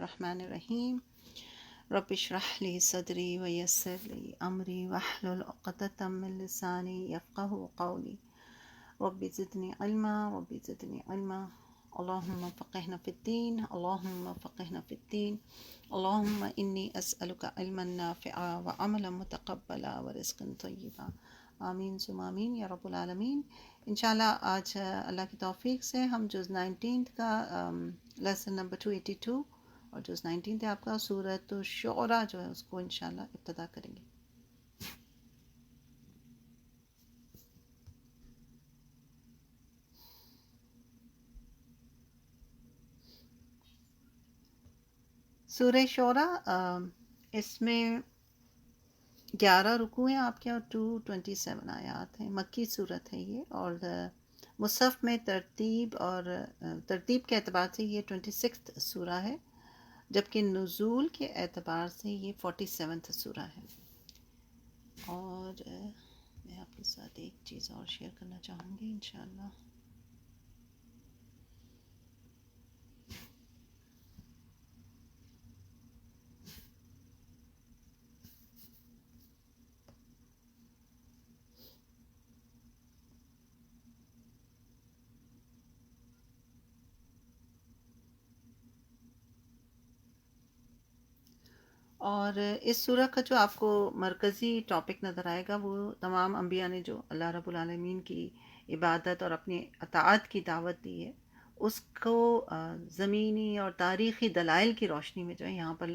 الرحمن الرحیم رب اشرح لی صدری ویسر لی امری واحلل عقدۃ من لسانی یفقهوا قولی رب زدنی علما اللهم فقهنا في الدين اللهم انی اسألک علما نافعا وعملا متقبلا ورزقا طیبا آمین ثم آمین یا رب العالمین۔ انشاءاللہ آج اللہ کی توفیق سے ہم جز 19 کا لیسن نمبر 282 اور جز 19 ہے آپ کا سورۃ الشعراء جو ہے اس کو انشاءاللہ ابتدا کریں گے۔ سورہ شعراء اس میں 11 رکوع ہیں آپ کے اور 227 آیات ہیں۔ مکی صورت ہے یہ، اور مصحف میں ترتیب کے اعتبار سے یہ 26 سورہ ہے، جبکہ نزول کے اعتبار سے یہ 47 سورہ ہے۔ اور میں آپ کے ساتھ ایک چیز اور شیئر کرنا چاہوں گی انشاءاللہ۔ اور اس سورہ کا جو آپ کو مرکزی ٹاپک نظر آئے گا وہ تمام انبیاء نے جو اللہ رب العالمین کی عبادت اور اپنی اطاعت کی دعوت دی ہے اس کو زمینی اور تاریخی دلائل کی روشنی میں جو ہے یہاں پر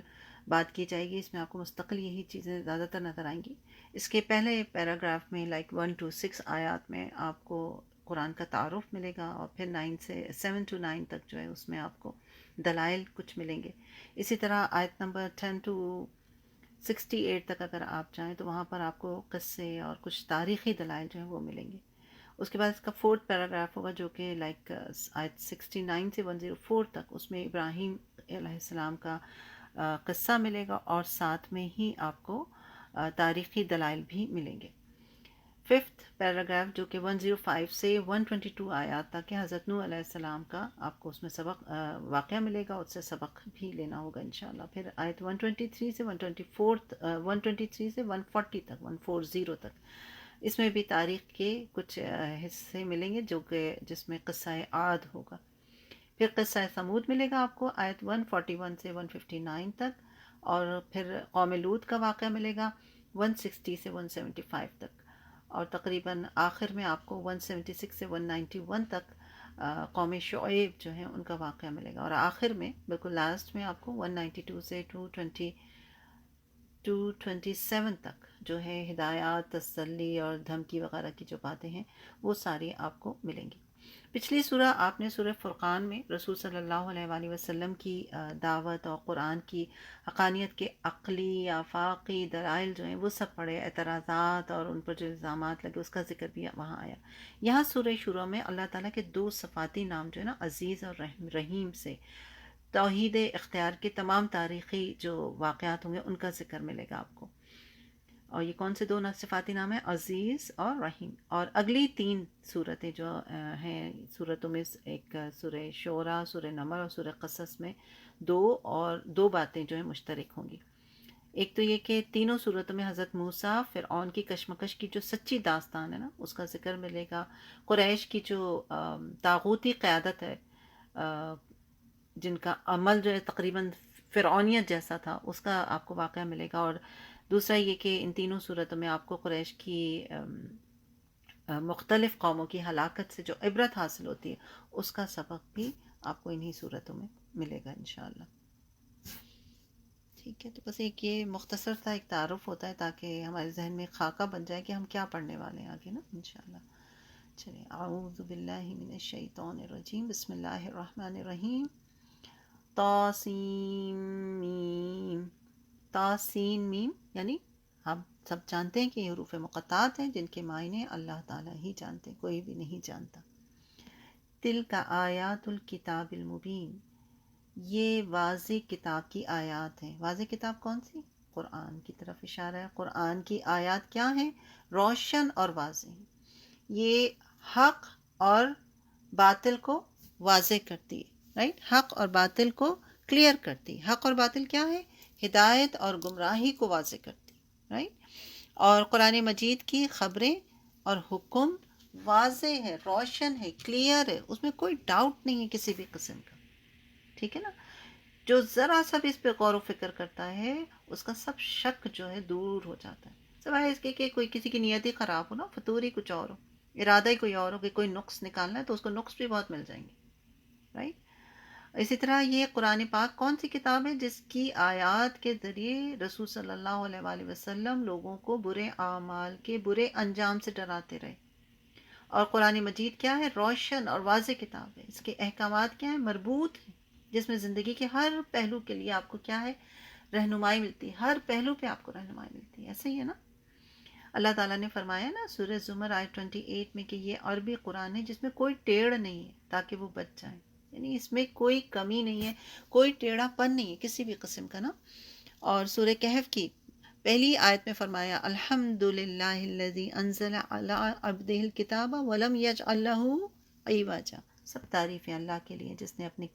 بات کی جائے گی۔ اس میں آپ کو مستقل یہی چیزیں زیادہ تر نظر آئیں گی۔ اس کے پہلے پیراگراف میں 1 to 6 آیات میں آپ کو قرآن کا تعارف ملے گا، اور پھر 7 to 9 تک جو ہے اس میں آپ کو دلائل کچھ ملیں گے۔ اسی طرح آیت نمبر 10 to 68 تک اگر آپ جائیں تو وہاں پر آپ کو قصے اور کچھ تاریخی دلائل جو ہیں وہ ملیں گے۔ اس کے بعد اس کا 4تھ پیراگراف ہوگا جو کہ آیت 69 سے 104 تک، اس میں ابراہیم علیہ السلام کا قصہ ملے گا، اور ساتھ میں ہی آپ کو تاریخی دلائل بھی ملیں گے۔ 5تھ پیراگراف جو کہ 105 سے 122 آیات تک کہ حضرت نوح علیہ السلام کا آپ کو اس میں سبق واقعہ ملے گا، اس سے سبق بھی لینا ہوگا انشاءاللہ۔ پھر آیت 123 سے 123 سے 140 تک 140 تک، اس میں بھی تاریخ کے کچھ حصے ملیں گے جو کہ جس میں قصہ عاد ہوگا۔ پھر قصہ ثمود ملے گا آپ کو آیت 141 سے 159 تک، اور پھر قوم لوط کا واقعہ ملے گا 160 سے 175 تک، اور تقریباً آخر میں آپ کو 176 سے 191 تک قوم شعیب جو ہیں ان کا واقعہ ملے گا، اور آخر میں بالکل لاسٹ میں آپ کو 192 سے 227 تک جو ہے ہدایات، تسلی اور دھمکی وغیرہ کی جو باتیں ہیں وہ ساری آپ کو ملیں گی۔ پچھلی سورہ آپ نے سورہ فرقان میں رسول صلی اللہ علیہ وآلہ وسلم کی دعوت اور قرآن کی حقانیت کے عقلی آفاقی دلائل جو ہیں وہ سب پڑھے، اعتراضات اور ان پر جو الزامات لگے اس کا ذکر بھی وہاں آیا۔ یہاں سورہ شروع میں اللہ تعالیٰ کے 2 صفاتی نام جو ہے نا، عزیز اور رحیم سے توحید اختیار کے تمام تاریخی جو واقعات ہوں گے ان کا ذکر ملے گا آپ کو۔ اور یہ کون سے 2 صفاتی نام ہیں؟ عزیز اور رحیم۔ اور اگلی 3 صورتیں جو ہیں صورتوں میں، ایک سورہ شعراء، سورہ نمل اور سورہ قصص میں 2 باتیں جو ہیں مشترک ہوں گی۔ ایک تو یہ کہ تینوں صورتوں میں حضرت موسیٰ فرعون کی کشمکش کی جو سچی داستان ہے نا اس کا ذکر ملے گا، قریش کی جو طاغوتی قیادت ہے جن کا عمل جو ہے تقریباً فرعونیت جیسا تھا اس کا آپ کو واقعہ ملے گا، اور دوسرا یہ کہ ان تینوں صورتوں میں آپ کو قریش کی مختلف قوموں کی ہلاکت سے جو عبرت حاصل ہوتی ہے اس کا سبق بھی آپ کو انہی صورتوں میں ملے گا انشاءاللہ۔ ٹھیک ہے، تو بس ایک یہ مختصر تھا، ایک تعارف ہوتا ہے تاکہ ہمارے ذہن میں خاکہ بن جائے کہ ہم کیا پڑھنے والے ہیں آگے نا انشاءاللہ۔ چلیں، اعوذ باللہ من الشیطان الرجیم، بسم اللہ الرحمن الرحیم۔ طاسین میم، طاسین میم یعنی ہم سب جانتے ہیں کہ یہ حروف مقطعات ہیں جن کے معنی اللہ تعالیٰ ہی جانتے ہیں، کوئی بھی نہیں جانتا۔ تلک آیات الکتاب المبین، یہ واضح کتاب کی آیات ہیں۔ واضح کتاب کون سی؟ قرآن کی طرف اشارہ ہے۔ قرآن کی آیات کیا ہیں؟ روشن اور واضح، یہ حق اور باطل کو واضح کرتی ہے، رائٹ؟ حق اور باطل کو کلیئر کرتی. حق اور باطل کیا ہے؟ ہدایت اور گمراہی کو واضح کرتی. رائٹ. اور قرآن مجید کی خبریں اور حکم واضح ہے، روشن ہے، کلیئر ہے، اس میں کوئی ڈاؤٹ نہیں ہے کسی بھی قسم کا. ٹھیک ہے نا. جو ذرا سا بھی اس پہ غور و فکر کرتا ہے اس کا سب شک جو ہے دور ہو جاتا ہے، سوائے اس کے کہ کوئی کسی کی نیت ہی خراب ہو نا، فطور ہی کچھ اور ہو، ارادہ ہی کوئی اور ہو کہ کوئی نقص نکالنا ہے تو اس کو نقص بھی بہت مل جائیں گے. رائٹ. اسی طرح یہ قرآن پاک کون سی کتاب ہے جس کی آیات کے ذریعے رسول صلی اللہ علیہ وآلہ وسلم لوگوں کو برے اعمال کے برے انجام سے ڈراتے رہے. اور قرآن مجید کیا ہے؟ روشن اور واضح کتاب ہے. اس کے احکامات کیا ہیں؟ مربوط ہیں، جس میں زندگی کے ہر پہلو کے لیے آپ کو کیا ہے؟ رہنمائی ملتی ہے. ہر پہلو پہ آپ کو رہنمائی ملتی ہے. ایسے ہی ہے نا. اللہ تعالیٰ نے فرمایا نا سورہ زمر آیت 28 میں کہ یہ عربی قرآن ہے جس میں کوئی ٹیڑھ نہیں ہے تاکہ وہ بچ جائیں. یعنی اس میں کوئی کمی نہیں ہے، کوئی ٹیڑھا پن نہیں ہے کسی بھی قسم کا نا. اور سورہ کہف کی پہلی آیت میں فرمایا الحمد للہ الذی انزل علی عبدہ الکتاب ولم یجعل لہ عوجا. سب تعریفیں اللہ کے لیے جس نے اپنے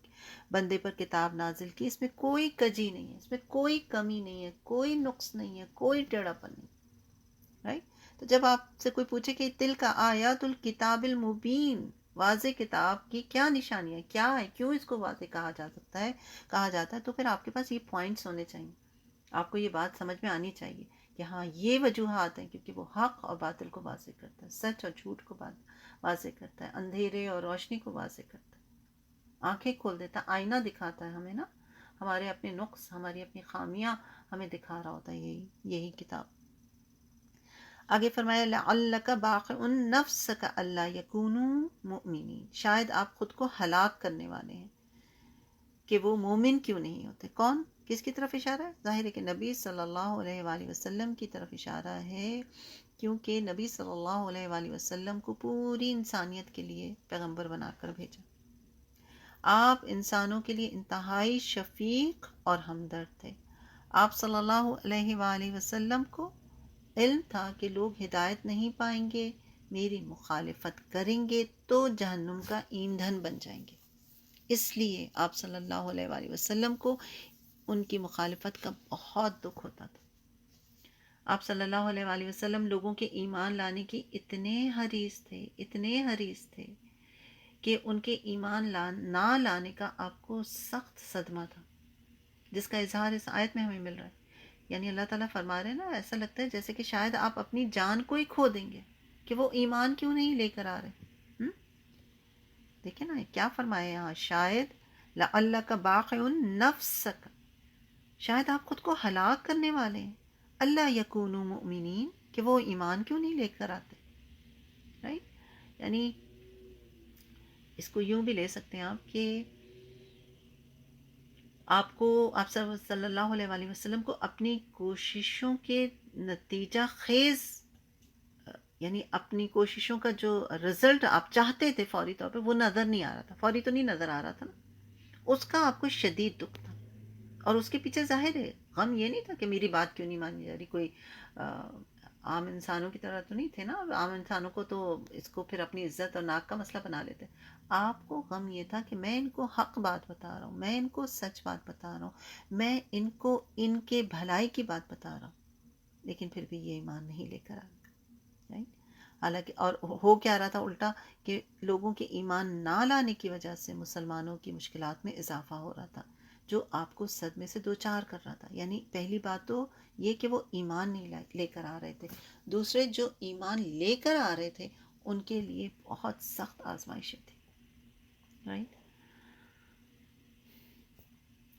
بندے پر کتاب نازل کی. اس میں کوئی کجی نہیں ہے، اس میں کوئی کمی نہیں ہے، کوئی نقص نہیں ہے، کوئی ٹیڑھا پن نہیں. رائٹ. تو جب آپ سے کوئی پوچھے کہ تل کا آیات الکتاب المبین، واضح کتاب کی کیا نشانیاں کیا ہے، کیوں اس کو واضح کہا جا سکتا ہے، کہا جاتا ہے، تو پھر آپ کے پاس یہ پوائنٹس ہونے چاہیے. آپ کو یہ بات سمجھ میں آنی چاہیے کہ ہاں یہ وجوہات ہیں، کیونکہ وہ حق اور باطل کو واضح کرتا ہے، سچ اور جھوٹ کو واضح کرتا ہے، اندھیرے اور روشنی کو واضح کرتا ہے، آنکھیں کھول دیتا ہے، آئینہ دکھاتا ہے ہمیں نا، ہمارے اپنے نقص، ہماری اپنی خامیاں ہمیں دکھا رہا ہوتا ہے یہی کتاب. آگے فرمایا لعلک باخع نفسک الا یکونوا مؤمنین، شاید آپ خود کو ہلاک کرنے والے ہیں کہ وہ مومن کیوں نہیں ہوتے. کون؟ کس کی طرف اشارہ ہے؟ ظاہر ہے کہ نبی صلی اللہ علیہ وآلہ وسلم کی طرف اشارہ ہے، کیونکہ نبی صلی اللہ علیہ وآلہ وسلم کو پوری انسانیت کے لیے پیغمبر بنا کر بھیجا. آپ انسانوں کے لیے انتہائی شفیق اور ہمدرد تھے. آپ صلی اللہ علیہ وآلہ وسلم کو علم تھا کہ لوگ ہدایت نہیں پائیں گے، میری مخالفت کریں گے تو جہنم کا ایندھن بن جائیں گے. اس لیے آپ صلی اللہ علیہ وآلہ وسلم کو ان کی مخالفت کا بہت دکھ ہوتا تھا. آپ صلی اللہ علیہ وآلہ وسلم لوگوں کے ایمان لانے کی اتنے حریص تھے کہ ان کے ایمان نہ لانے کا آپ کو سخت صدمہ تھا، جس کا اظہار اس آیت میں ہمیں مل رہا ہے. یعنی اللہ تعالیٰ فرما رہے ہیں نا، ایسا لگتا ہے جیسے کہ شاید آپ اپنی جان کو ہی کھو دیں گے کہ وہ ایمان کیوں نہیں لے کر آ رہے. دیکھیں نا کیا فرمایا یہاں، شاید لعلک باخع نفسک، شاید آپ خود کو ہلاک کرنے والے ہیں، اللہ یکونوا مؤمنین، کہ وہ ایمان کیوں نہیں لے کر آتے. رائٹ. یعنی اس کو یوں بھی لے سکتے ہیں آپ کہ آپ صلی اللہ علیہ وآلہ وسلم کو اپنی کوششوں کے نتیجہ خیز، یعنی اپنی کوششوں کا جو رزلٹ آپ چاہتے تھے فوری طور پہ وہ نظر نہیں آ رہا تھا، فوری تو نہیں نظر آ رہا تھا نا، اس کا آپ کو شدید دکھ تھا. اور اس کے پیچھے ظاہر ہے غم یہ نہیں تھا کہ میری بات کیوں نہیں مانی جا رہی. کوئی عام انسانوں کی طرح تو نہیں تھے نا، عام انسانوں کو تو اس کو پھر اپنی عزت اور ناک کا مسئلہ بنا لیتے. آپ کو غم یہ تھا کہ میں ان کو حق بات بتا رہا ہوں، میں ان کو سچ بات بتا رہا ہوں، میں ان کو ان کے بھلائی کی بات بتا رہا ہوں، لیکن پھر بھی یہ ایمان نہیں لے کر آئے. حالانکہ اور ہو کیا رہا تھا الٹا، کہ لوگوں کے ایمان نہ لانے کی وجہ سے مسلمانوں کی مشکلات میں اضافہ ہو رہا تھا، جو آپ کو صدمے سے دوچار کر رہا تھا. یعنی پہلی بات تو یہ کہ وہ ایمان نہیں لے کر آ رہے تھے، دوسرے جو ایمان لے کر آ رہے تھے ان کے لیے بہت سخت آزمائشیں تھیں. رائٹ.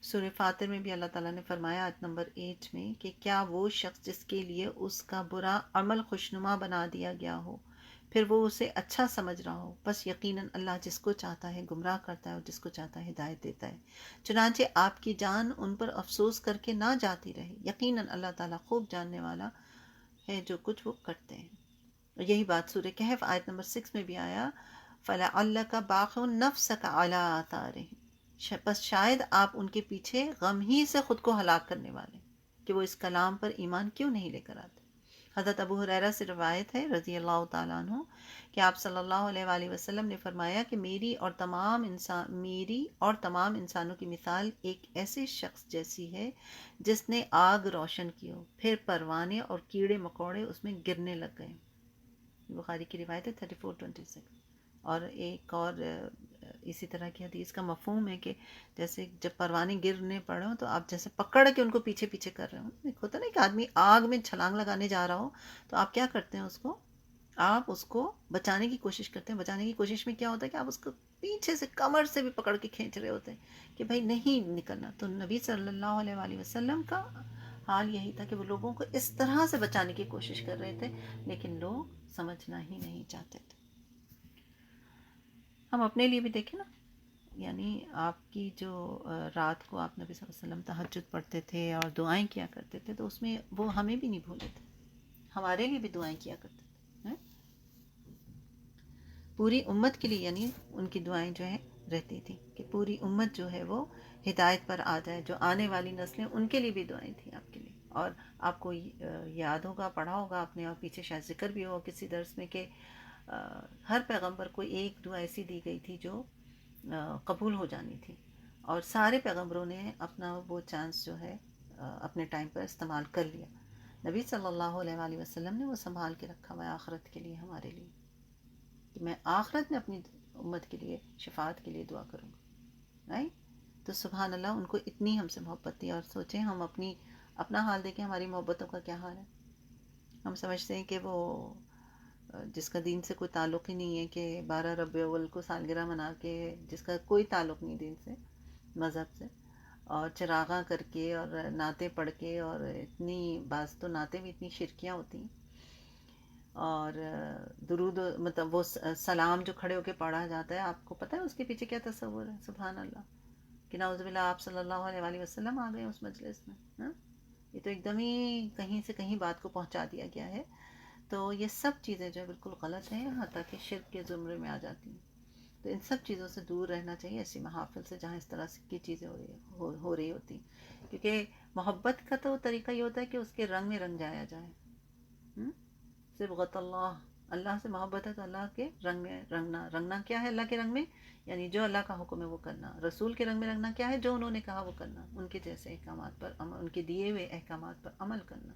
سورہ فاتر میں بھی اللہ تعالیٰ نے فرمایا آیت نمبر 8 میں کہ کیا وہ شخص جس کے لیے اس کا برا عمل خوشنما بنا دیا گیا ہو پھر وہ اسے اچھا سمجھ رہا ہو، بس یقیناً اللہ جس کو چاہتا ہے گمراہ کرتا ہے اور جس کو چاہتا ہے ہدایت دیتا ہے. چنانچہ آپ کی جان ان پر افسوس کر کے نہ جاتی رہے، یقیناً اللہ تعالیٰ خوب جاننے والا ہے جو کچھ وہ کرتے ہیں. اور یہی بات سورہ کہف آیت نمبر 6 میں بھی آیا فَلَعَلَّكَ بَاخِعٌ نَفْسَكَ عَلَىٰ آثَارِهِمْ، بس شاید آپ ان کے پیچھے غم ہی سے خود کو ہلاک کرنے والے کہ وہ اس کلام پر ایمان کیوں نہیں لے کر آتے. حضرت ابو ہریرہ سے روایت ہے رضی اللہ تعالیٰ عنہ کہ آپ صلی اللہ علیہ وآلہ وسلم نے فرمایا کہ میری اور تمام انسانوں کی مثال ایک ایسے شخص جیسی ہے جس نے آگ روشن کی ہو، پھر پروانے اور کیڑے مکوڑے اس میں گرنے لگ گئے۔ بخاری کی روایت ہے 3426۔ اور ایک اور اسی طرح کی حدیث کا مفہوم ہے کہ جیسے جب پروانے گرنے پڑے ہوں تو آپ جیسے پکڑ کے ان کو پیچھے پیچھے کر رہے ہوں، ایک ہوتا ہے نا کہ آدمی آگ میں چھلانگ لگانے جا رہا ہو تو آپ کیا کرتے ہیں، آپ اس کو بچانے کی کوشش کرتے ہیں۔ بچانے کی کوشش میں کیا ہوتا ہے کہ آپ اس کو پیچھے سے کمر سے بھی پکڑ کے کھینچ رہے ہوتے ہیں کہ بھائی نہیں نکلنا۔ تو نبی صلی اللہ علیہ وآلہ وسلم کا حال یہی تھا کہ وہ لوگوں کو اس طرح سے بچانے کی کوشش کر رہے تھے، لیکن لوگ سمجھنا ہی نہیں چاہتے تھے۔ ہم اپنے لیے بھی دیکھیں نا، یعنی آپ کی جو رات کو آپ نبی صلی اللہ علیہ وسلم تہجد پڑھتے تھے اور دعائیں کیا کرتے تھے، تو اس میں وہ ہمیں بھی نہیں بھولے تھے، ہمارے لیے بھی دعائیں کیا کرتے تھے، پوری امت کے لیے، یعنی ان کی دعائیں جو ہیں رہتی تھیں کہ پوری امت جو ہے وہ ہدایت پر آ جائے، جو آنے والی نسلیں ان کے لیے بھی دعائیں تھیں آپ کے لیے۔ اور آپ کو یاد ہوگا، پڑھا ہوگا آپ نے، اور پیچھے شاید ذکر بھی ہو کسی درس میں کہ ہر پیغمبر کو ایک دعا ایسی دی گئی تھی جو قبول ہو جانی تھی، اور سارے پیغمبروں نے اپنا وہ چانس جو ہے اپنے ٹائم پر استعمال کر لیا۔ نبی صلی اللہ علیہ وآلہ وسلم نے وہ سنبھال کے رکھا ہوا ہے آخرت کے لیے ہمارے لیے، کہ میں آخرت میں اپنی امت کے لیے شفاعت کے لیے دعا کروں گا، رائٹ؟ تو سبحان اللہ، ان کو اتنی ہم سے محبت تھی۔ اور سوچیں ہم اپنا حال دیکھیں، ہماری محبتوں کا کیا حال ہے۔ ہم سمجھتے ہیں کہ وہ جس کا دین سے کوئی تعلق ہی نہیں ہے، کہ 12 ربیع الاول کو سالگرہ منا کے، جس کا کوئی تعلق نہیں دین سے، مذہب سے، اور چراغاں کر کے اور نعتیں پڑھ کے، اور اتنی بعض تو نعتیں بھی اتنی شرکیاں ہوتی ہیں، اور درود مطلب وہ سلام جو کھڑے ہو کے پڑھا جاتا ہے، آپ کو پتہ ہے اس کے پیچھے کیا تصور ہے؟ سبحان اللہ، کہ نعوذ باللہ آپ صلی اللہ علیہ وآلہ وسلم آ گئے اس مجلس میں، ہاں؟ یہ تو ایک دم ہی کہیں سے کہیں بات کو پہنچا دیا گیا ہے۔ تو یہ سب چیزیں جو بالکل غلط ہیں، حتیٰ کہ شرک کے زمرے میں آ جاتی ہیں۔ تو ان سب چیزوں سے دور رہنا چاہیے، ایسی محافل سے جہاں اس طرح کی چیزیں ہو رہی ہوتی، کیونکہ محبت کا تو طریقہ یہ ہوتا ہے کہ اس کے رنگ میں رنگ جایا جائے۔ صبغۃ اللہ، اللہ سے محبت ہے تو اللہ کے رنگ میں رنگنا۔ رنگنا کیا ہے اللہ کے رنگ میں؟ یعنی جو اللہ کا حکم ہے وہ کرنا۔ رسول کے رنگ میں رنگنا کیا ہے؟ جو انہوں نے کہا وہ کرنا، ان کے جیسے احکامات پر ان کے دیے ہوئے احکامات پر عمل کرنا،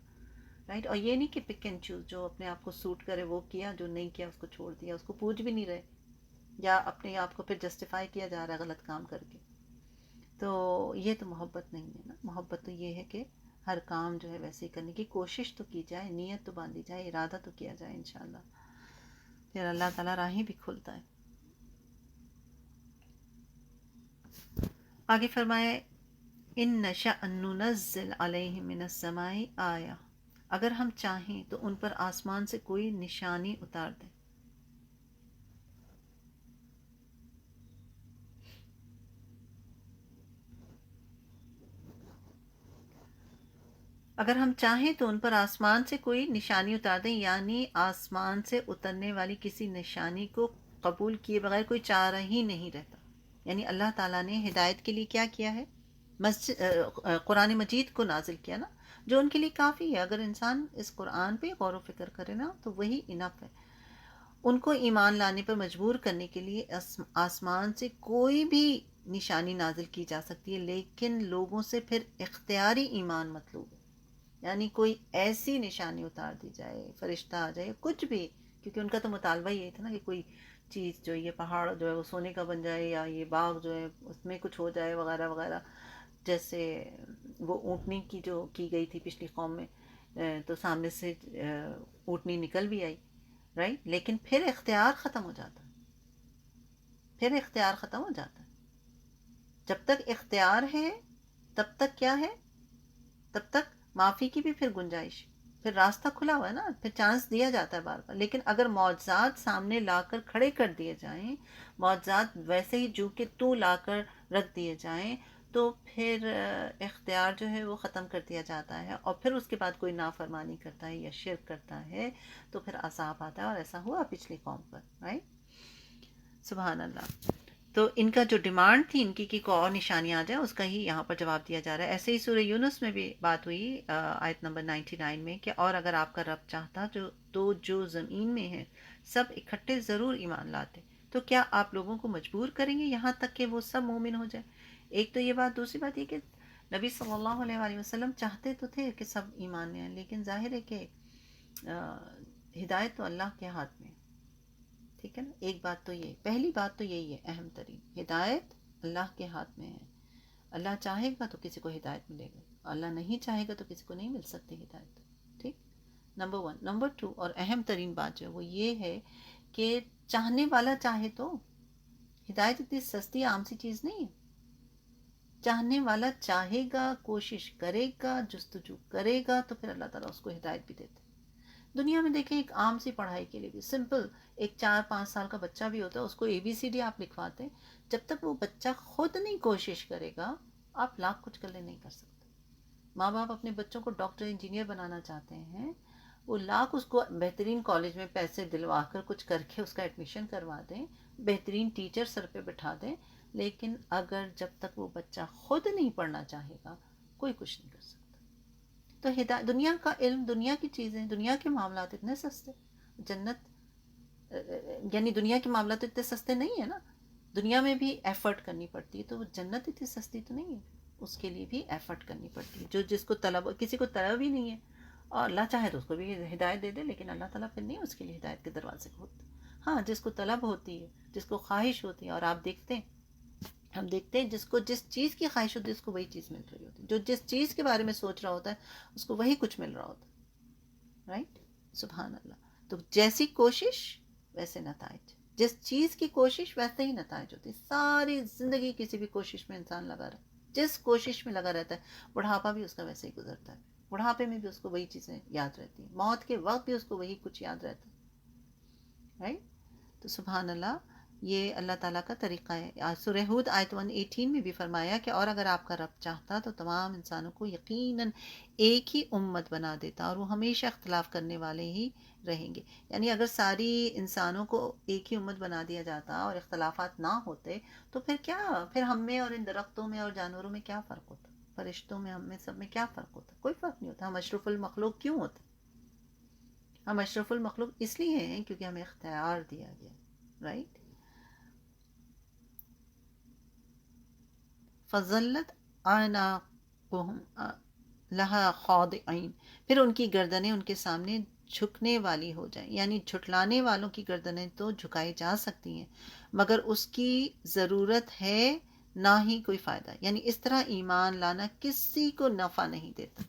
رائٹ؟ اور یہ نہیں کہ پک اینڈ چوز، جو اپنے آپ کو سوٹ کرے وہ کیا، جو نہیں کیا اس کو چھوڑ دیا، اس کو پوچھ بھی نہیں رہے، یا اپنے آپ کو پھر جسٹیفائی کیا جا رہا ہے غلط کام کر کے۔ تو یہ تو محبت نہیں ہے نا۔ محبت تو یہ ہے کہ ہر کام جو ہے ویسے ہی کرنے کی کوشش تو کی جائے، نیت تو باندھی جائے، ارادہ تو کیا جائے، انشاءاللہ پھر اللہ تعالیٰ راہیں بھی کھلتا ہے۔ آگے فرمائے ان نشأ ننزل علیہم من السماء آیہ، اگر ہم چاہیں تو ان پر آسمان سے کوئی نشانی اتار دیں۔ اگر ہم چاہیں تو ان پر آسمان سے کوئی نشانی اتار دیں، یعنی آسمان سے اترنے والی کسی نشانی کو قبول کیے بغیر کوئی چارہ ہی نہیں رہتا۔ یعنی اللہ تعالیٰ نے ہدایت کے لیے کیا کیا ہے؟ قرآن مجید کو نازل کیا نا، جو ان کے لیے کافی ہے۔ اگر انسان اس قرآن پہ غور و فکر کرے نا تو وہی انف ہے۔ ان کو ایمان لانے پر مجبور کرنے کے لیے آسمان سے کوئی بھی نشانی نازل کی جا سکتی ہے، لیکن لوگوں سے پھر اختیاری ایمان مطلوب ہے۔ یعنی کوئی ایسی نشانی اتار دی جائے، فرشتہ آ جائے، کچھ بھی، کیونکہ ان کا تو مطالبہ یہی تھا نا کہ کوئی چیز جو یہ پہاڑ جو ہے وہ سونے کا بن جائے، یا یہ باغ جو ہے اس میں کچھ ہو جائے وغیرہ وغیرہ۔ جیسے وہ اونٹنی کی جو کی گئی تھی پچھلی قوم میں، تو سامنے سے اونٹنی نکل بھی آئی، رائٹ؟ لیکن پھر اختیار ختم ہو جاتا ہے، پھر اختیار ختم ہو جاتا ہے۔ جب تک اختیار ہے تب تک کیا ہے؟ تب تک معافی کی بھی پھر گنجائش، پھر راستہ کھلا ہوا ہے نا، پھر چانس دیا جاتا ہے بار بار۔ لیکن اگر معجزات سامنے لا کر کھڑے کر دیے جائیں، معجزات ویسے ہی جو کہ تو لا کر رکھ دیے جائیں، تو پھر اختیار جو ہے وہ ختم کر دیا جاتا ہے، اور پھر اس کے بعد کوئی نافرمانی کرتا ہے یا شرک کرتا ہے تو پھر عذاب آتا ہے، اور ایسا ہوا پچھلی قوم پر، رائٹ؟ سبحان اللہ۔ تو ان کا جو ڈیمانڈ تھی ان کی کہ کوئی اور نشانی آ جائے، اس کا ہی یہاں پر جواب دیا جا رہا ہے۔ ایسے ہی سورہ یونس میں بھی بات ہوئی آیت نمبر 99 میں کہ اور اگر آپ کا رب چاہتا جو زمین میں ہے سب اکٹھے ضرور ایمان لاتے، تو کیا آپ لوگوں کو مجبور کریں گے یہاں تک کہ وہ سب مومن ہو جائے؟ ایک تو یہ بات، دوسری بات یہ کہ نبی صلی اللہ علیہ وآلہ وسلم چاہتے تو تھے کہ سب ایمان لے آئیں، لیکن ظاہر ہے کہ ہدایت تو اللہ کے ہاتھ میں ہے، ٹھیک ہے نا؟ ایک بات تو یہ، پہلی بات تو یہی ہے اہم ترین، ہدایت اللہ کے ہاتھ میں ہے۔ اللہ چاہے گا تو کسی کو ہدایت ملے گا، اللہ نہیں چاہے گا تو کسی کو نہیں مل سکتی ہدایت، ٹھیک؟ Number one. نمبر ٹو، اور اہم ترین بات جو ہے وہ یہ ہے کہ چاہنے والا چاہے تو، ہدایت اتنی سستی عام سی چیز نہیں ہے۔ چاہنے والا چاہے گا، کوشش کرے گا، جستجو کرے گا، تو پھر اللہ تعالیٰ اس کو ہدایت بھی دیتے۔ دنیا میں دیکھیں ایک عام سی پڑھائی کے لیے بھی سمپل، ایک 4-5 سال کا بچہ بھی ہوتا ہے، اس کو ABCD آپ لکھواتے ہیں، جب تک وہ بچہ خود نہیں کوشش کرے گا آپ لاکھ کچھ کرنے نہیں کر سکتے۔ ماں باپ اپنے بچوں کو ڈاکٹر انجینئر بنانا چاہتے ہیں، وہ لاکھ اس کو بہترین کالج میں پیسے دلوا کر کچھ کر کے اس کا ایڈمیشن کروا دیں، بہترین ٹیچر سر پہ بٹھا دیں، لیکن اگر جب تک وہ بچہ خود نہیں پڑھنا چاہے گا کوئی کچھ نہیں کر سکتا۔ تو دنیا کا علم، دنیا کی چیزیں، دنیا کے معاملات اتنے سستے، جنت یعنی دنیا کے معاملات اتنے سستے نہیں ہیں نا، دنیا میں بھی ایفرٹ کرنی پڑتی ہے، تو وہ جنت اتنی سستی تو نہیں ہے، اس کے لیے بھی ایفرٹ کرنی پڑتی ہے۔ جو جس کو طلب، کسی کو طلب ہی نہیں ہے اور اللہ چاہے تو اس کو بھی ہدایت دے دے، لیکن اللہ تعالیٰ پھر نہیں اس کے لیے ہدایت کے دروازے کھولتے۔ ہاں، جس کو طلب ہوتی ہے، جس کو خواہش ہوتی ہے، اور آپ دیکھتے ہیں، ہم دیکھتے ہیں جس کو جس چیز کی خواہش ہوتی ہے اس کو وہی چیز مل رہی ہوتی ہے، جو جس چیز کے بارے میں سوچ رہا ہوتا ہے اس کو وہی کچھ مل رہا ہوتا ہے، رائٹ؟ سبحان اللہ۔ تو جیسی کوشش ویسے نتائج، جس چیز کی کوشش ویسے ہی نتائج ہوتی ہے۔ ساری زندگی کسی بھی کوشش میں انسان لگا رہا ہے، جس کوشش میں لگا رہتا ہے، بڑھاپا بھی اس کا ویسے ہی گزرتا ہے، بڑھاپے میں بھی اس کو وہی چیزیں یاد رہتی ہیں، موت کے وقت بھی اس کو وہی کچھ یاد رہتا ہے، رائٹ؟ تو سبحان اللہ، یہ اللہ تعالیٰ کا طریقہ ہے۔ سورہ ہود آیت 118 میں بھی فرمایا کہ اور اگر آپ کا رب چاہتا تو تمام انسانوں کو یقیناً ایک ہی امت بنا دیتا اور وہ ہمیشہ اختلاف کرنے والے ہی رہیں گے۔ یعنی اگر ساری انسانوں کو ایک ہی امت بنا دیا جاتا اور اختلافات نہ ہوتے تو پھر ہم میں اور ان درختوں میں اور جانوروں میں کیا فرق ہوتا؟ فرشتوں میں، ہم میں، سب میں کیا فرق ہوتا؟ کوئی فرق نہیں ہوتا۔ ہم اشرف المخلوق کیوں ہوتے؟ ہم اشرف المخلوق اس لیے ہیں کیونکہ ہمیں اختیار دیا گیا، رائٹ؟ فضلت اعناقهم لہا خاضعین، پھر ان کی گردنیں ان کے سامنے جھکنے والی ہو جائیں، یعنی جھٹلانے والوں کی گردنیں تو جھکائی جا سکتی ہیں مگر اس کی ضرورت ہے نہ ہی کوئی فائدہ، یعنی اس طرح ایمان لانا کسی کو نفع نہیں دیتا۔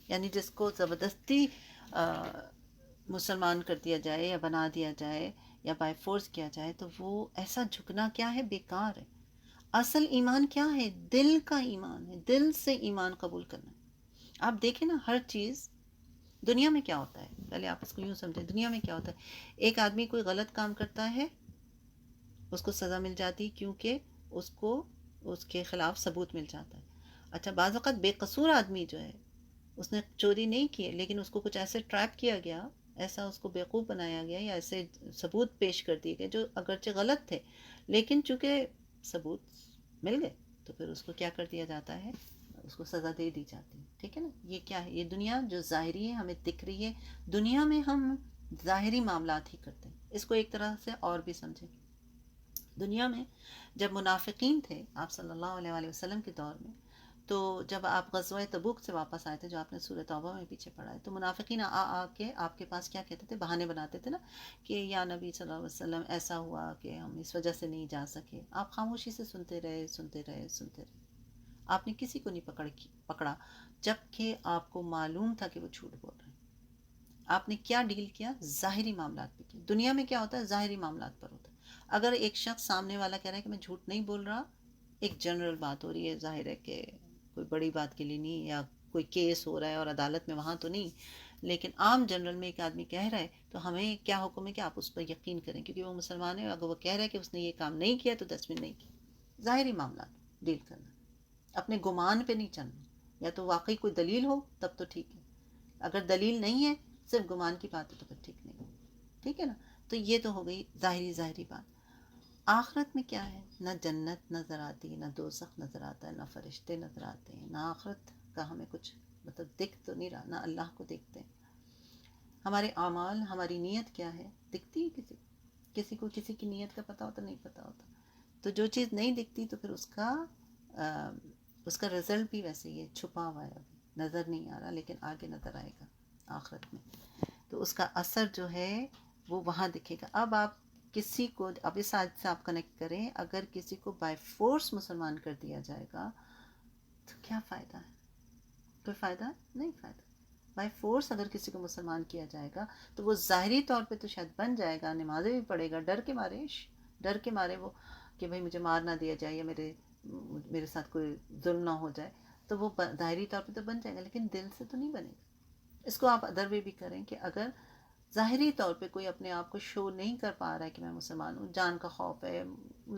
یعنی جس کو زبردستی مسلمان کر دیا جائے یا بنا دیا جائے یا بائی فورس کیا جائے تو وہ ایسا جھکنا کیا ہے؟ بیکار ہے۔ اصل ایمان کیا ہے؟ دل کا ایمان ہے، دل سے ایمان قبول کرنا۔ آپ دیکھیں نا، ہر چیز دنیا میں کیا ہوتا ہے، پہلے آپ اس کو یوں سمجھیں، دنیا میں کیا ہوتا ہے؟ ایک آدمی کوئی غلط کام کرتا ہے، اس کو سزا مل جاتی کیونکہ اس کو اس کے خلاف ثبوت مل جاتا ہے۔ اچھا، بعض اوقات بے قصور آدمی جو ہے، اس نے چوری نہیں کی لیکن اس کو کچھ ایسے ٹریپ کیا گیا، ایسا اس کو بیوقوف بنایا گیا یا ایسے ثبوت پیش کر دیے گئے جو اگرچہ غلط تھے، لیکن چونکہ ثبوت مل گئے تو پھر اس کو کیا کر دیا جاتا ہے؟ اس کو سزا دے دی جاتی ہے، ٹھیک ہے نا؟ یہ کیا ہے؟ یہ دنیا جو ظاہری ہے، ہمیں دکھ رہی ہے، دنیا میں ہم ظاہری معاملات ہی کرتے ہیں۔ اس کو ایک طرح سے اور بھی سمجھیں، دنیا میں جب منافقین تھے آپ صلی اللہ علیہ وآلہ وسلم کے دور میں، تو جب آپ غزوہ تبوک سے واپس آئے تھے، جو آپ نے سورہ توبہ میں پیچھے پڑھا ہے، تو منافقین آ کے آپ کے پاس کیا کہتے تھے؟ بہانے بناتے تھے نا کہ یا نبی صلی اللہ علیہ وسلم ایسا ہوا کہ ہم اس وجہ سے نہیں جا سکے۔ آپ خاموشی سے سنتے رہے، سنتے رہے، سنتے رہے، آپ نے کسی کو نہیں پکڑا، جبکہ آپ کو معلوم تھا کہ وہ جھوٹ بول رہے ہیں۔ آپ نے کیا ڈیل کیا؟ ظاہری معاملات پہ کیا۔ دنیا میں کیا ہوتا ہے؟ ظاہری معاملات پر ہوتا ہے۔ اگر ایک شخص سامنے والا کہہ رہا ہے کہ میں جھوٹ نہیں بول رہا، ایک جنرل بات ہو رہی ہے، ظاہر ہے کہ کوئی بڑی بات کے لیے نہیں، یا کوئی کیس ہو رہا ہے اور عدالت میں وہاں تو نہیں، لیکن عام جنرل میں ایک آدمی کہہ رہا ہے تو ہمیں کیا حکم ہے کہ آپ اس پر یقین کریں، کیونکہ وہ مسلمان ہے، اگر وہ کہہ رہا ہے کہ اس نے یہ کام نہیں کیا تو 10 منٹ نہیں کیا۔ ظاہری معاملات ڈیل کرنا، اپنے گمان پہ نہیں چلنا، یا تو واقعی کوئی دلیل ہو تب تو ٹھیک ہے، اگر دلیل نہیں ہے صرف گمان کی بات ہے تو پھر ٹھیک نہیں، ٹھیک ہے نا؟ تو یہ تو ہو گئی ظاہری بات۔ آخرت میں کیا ہے؟ نہ جنت نظر آتی، نہ دوزخ نظر آتا ہے، نہ فرشتے نظر آتے ہیں، نہ آخرت کا ہمیں کچھ مطلب دکھ تو نہیں رہا، نہ اللہ کو دیکھتے ہیں۔ ہمارے اعمال، ہماری نیت کیا ہے دکھتی ہے کسی کو کسی کی نیت کا پتہ ہوتا نہیں پتہ ہوتا۔ تو جو چیز نہیں دکھتی تو پھر اس کا رزلٹ بھی ویسے ہی ہے، چھپا ہوا ہے، ابھی نظر نہیں آ رہا، لیکن آگے نظر آئے گا آخرت میں۔ تو اس کا اثر جو ہے وہ وہاں دکھے گا۔ اب آپ کسی کو، اب اس آیت سے آپ کنیکٹ کریں، اگر کسی کو بائی فورس مسلمان کر دیا جائے گا تو کیا فائدہ ہے؟ کوئی فائدہ نہیں، فائدہ بائی فورس اگر کسی کو مسلمان کیا جائے گا تو وہ ظاہری طور پہ تو شاید بن جائے گا، نمازیں بھی پڑھے گا، ڈر کے مارے وہ کہ بھائی مجھے مار نہ دیا جائے یا میرے ساتھ کوئی ظلم نہ ہو جائے، تو وہ ظاہری طور پہ تو بن جائے گا لیکن دل سے تو نہیں بنے گا۔ اس کو آپ ادر وے بھی کریں کہ اگر ظاہری طور پہ کوئی اپنے آپ کو شو نہیں کر پا رہا ہے کہ میں مسلمان ہوں، جان کا خوف ہے،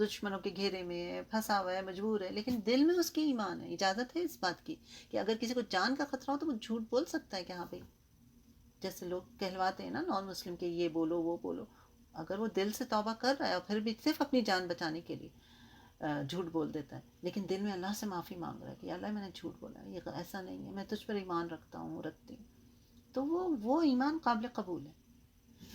دشمنوں کے گھیرے میں ہے، پھنسا ہوا ہے، مجبور ہے، لیکن دل میں اس کی ایمان ہے، اجازت ہے اس بات کی کہ اگر کسی کو جان کا خطرہ ہو تو وہ جھوٹ بول سکتا ہے کہ ہاں بھائی، جیسے لوگ کہلواتے ہیں نا نان مسلم کے، یہ بولو وہ بولو، اگر وہ دل سے توبہ کر رہا ہے اور پھر بھی صرف اپنی جان بچانے کے لیے جھوٹ بول دیتا ہے، لیکن دل میں اللہ سے معافی مانگ رہا ہے کہ یا اللہ میں نے جھوٹ بولا ہے، یہ ایسا نہیں ہے، میں تجھ پر ایمان رکھتا ہوں، رکھتی ہوں، تو وہ ایمان قابل قبول ہے۔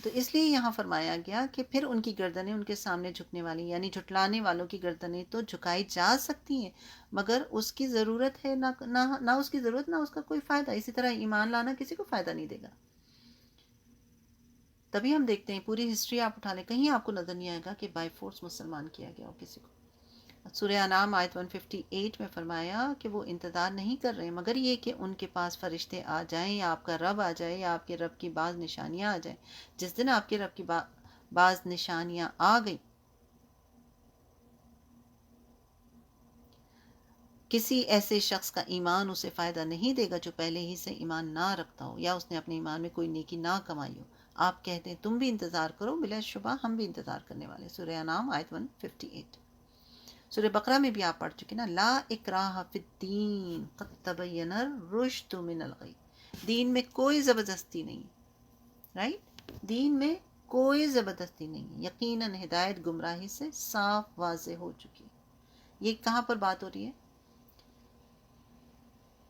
تو اس لیے یہاں فرمایا گیا کہ پھر ان کی گردنیں ان کے سامنے جھکنے والی، یعنی جھٹلانے والوں کی گردنیں تو جھکائی جا سکتی ہیں، مگر اس کی ضرورت ہے نہ اس کی ضرورت، نہ اس کا کوئی فائدہ۔ اسی طرح ایمان لانا کسی کو فائدہ نہیں دے گا۔ تبھی ہم دیکھتے ہیں پوری ہسٹری آپ اٹھا لیں، کہیں آپ کو نظر نہیں آئے گا کہ بائی فورس مسلمان کیا گیا ہو کسی کو۔ سورہ انعام آیت 158 میں فرمایا کہ وہ انتظار نہیں کر رہے مگر یہ کہ ان کے پاس فرشتے آ جائیں، یا آپ کا رب آ جائے، یا آپ کے رب کی بعض نشانیاں آ جائیں۔ جس دن آپ کے رب کی بعض نشانیاں آ گئی، کسی ایسے شخص کا ایمان اسے فائدہ نہیں دے گا جو پہلے ہی سے ایمان نہ رکھتا ہو یا اس نے اپنے ایمان میں کوئی نیکی نہ کمائی ہو۔ آپ کہتے ہیں تم بھی انتظار کرو، بلا شبہ ہم بھی انتظار کرنے والے۔ سورہ انعام آیت 158۔ سورہ بقرہ میں بھی آپ پڑھ چکے نا، لا اکراہ فی الدین قد تبین الرشد من الغی۔ دین میں کوئی زبردستی نہیں، رائٹ؟ دین میں کوئی زبردستی نہیں، یقیناً ہدایت گمراہی سے صاف واضح ہو چکی۔ یہ کہاں پر بات ہو رہی ہے؟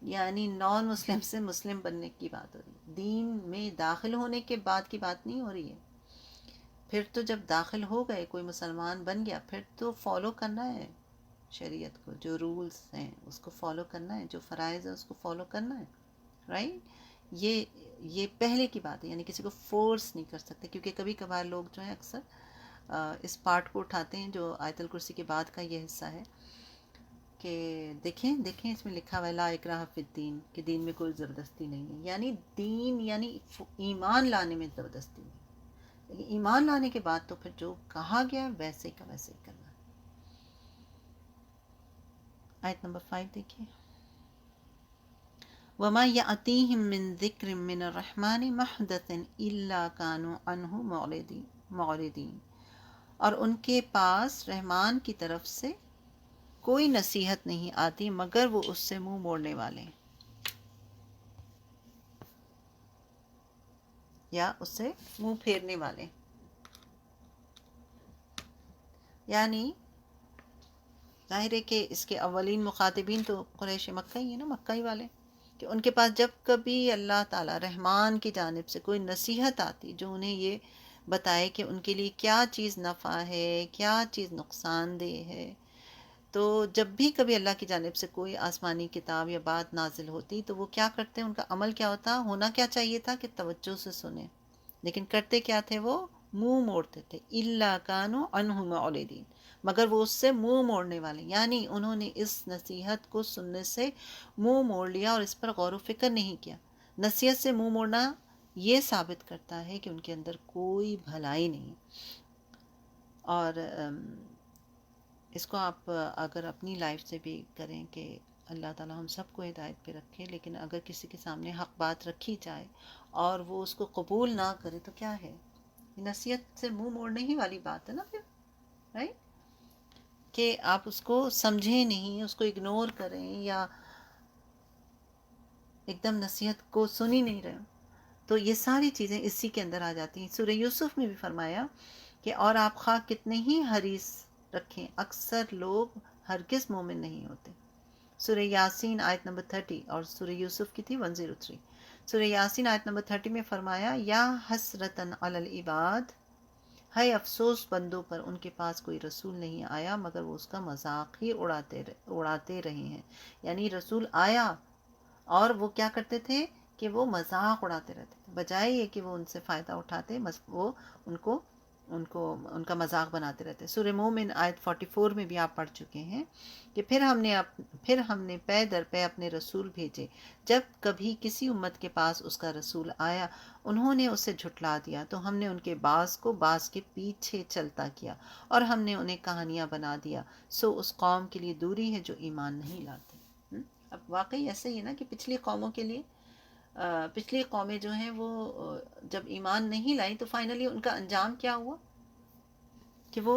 یعنی نان مسلم سے مسلم بننے کی بات ہو رہی ہے، دین میں داخل ہونے کے بعد کی بات نہیں ہو رہی ہے۔ پھر تو جب داخل ہو گئے، کوئی مسلمان بن گیا، پھر تو فالو کرنا ہے شریعت کو، جو رولز ہیں اس کو فالو کرنا ہے، جو فرائض ہے اس کو فالو کرنا ہے، رائٹ؟ یہ پہلے کی بات ہے، یعنی کسی کو فورس نہیں کر سکتے، کیونکہ کبھی کبھار لوگ جو ہیں اکثر اس پارٹ کو اٹھاتے ہیں جو آیت الکرسی کے بعد کا یہ حصہ ہے کہ دیکھیں اس میں لکھا ہوا ہے لا اکراہ فی الدین، کہ دین میں کوئی زبردستی نہیں ہے، یعنی دین یعنی ایمان لانے میں زبردستی نہیں، لیکن ایمان لانے کے بعد تو پھر جو کہا گیا ویسے کا ویسے ہی کرنا۔ آیت نمبر 5 دیکھیے، وما یأتیہم من ذکر من الرحمن محدث الا كانوا عنہ معرضین، اور ان کے پاس رحمان کی طرف سے کوئی نصیحت نہیں آتی مگر وہ اس سے منہ موڑنے والے ہیں، یا اس سے منہ پھیرنے والے ہیں۔ یعنی ظاہر ہے کہ اس کے اولین مخاطبین تو قریش مکہ ہی ہیں نا، مکہ ہی والے، کہ ان کے پاس جب کبھی اللہ تعالیٰ رحمان کی جانب سے کوئی نصیحت آتی جو انہیں یہ بتائے کہ ان کے لیے کیا چیز نفع ہے، کیا چیز نقصان دہ ہے، تو جب بھی کبھی اللہ کی جانب سے کوئی آسمانی کتاب یا بات نازل ہوتی تو وہ کیا کرتے ہیں، ان کا عمل کیا ہونا کیا چاہیے تھا کہ توجہ سے سنیں، لیکن کرتے کیا تھے؟ وہ منہ موڑتے تھے۔ الا کانوا عنہ معرضین، مگر وہ اس سے منہ موڑنے والے، یعنی انہوں نے اس نصیحت کو سننے سے منہ موڑ لیا اور اس پر غور و فکر نہیں کیا۔ نصیحت سے منہ موڑنا یہ ثابت کرتا ہے کہ ان کے اندر کوئی بھلائی نہیں، اور اس کو آپ اگر اپنی لائف سے بھی کریں کہ اللہ تعالیٰ ہم سب کو ہدایت پہ رکھے، لیکن اگر کسی کے سامنے حق بات رکھی جائے اور وہ اس کو قبول نہ کرے تو کیا ہے؟ نصیحت سے منہ موڑنے ہی والی بات ہے نا پھر، رائٹ؟ کہ آپ اس کو سمجھیں نہیں، اس کو اگنور کریں یا ایک دم نصیحت کو سن ہی نہیں رہے، تو یہ ساری چیزیں اسی کے اندر آ جاتی ہیں۔ سورہ یوسف میں بھی فرمایا کہ اور آپ خواہ کتنے ہی حریص رکھیں، اکثر لوگ ہرگز مومن نہیں ہوتے۔ سورہ یاسین آیت نمبر 30 اور سورہ یوسف کی تھی 103۔ سورہ یاسین آیت نمبر 30 میں فرمایا یا حسرتن علی العباد، ہے افسوس بندوں پر، ان کے پاس کوئی رسول نہیں آیا مگر وہ اس کا مذاق ہی اڑاتے رہے ہیں۔ یعنی رسول آیا اور وہ کیا کرتے تھے کہ وہ مذاق اڑاتے رہتے تھے، بجائے یہ کہ وہ ان سے فائدہ اٹھاتے، وہ ان کا مذاق بناتے رہتے۔ سورہ مومن آیت 44 میں بھی آپ پڑھ چکے ہیں کہ پھر ہم نے پے در پے اپنے رسول بھیجے، جب کبھی کسی امت کے پاس اس کا رسول آیا انہوں نے اسے جھٹلا دیا تو ہم نے ان کے بعض کو بعض کے پیچھے چلتا کیا اور ہم نے انہیں کہانیاں بنا دیا، سو اس قوم کے لیے دوری ہے جو ایمان نہیں لاتے۔ اب واقعی ایسے ہی ہے نا کہ پچھلی قوموں کے لیے پچھلی قومیں جو ہیں وہ جب ایمان نہیں لائیں تو فائنلی ان کا انجام کیا ہوا کہ وہ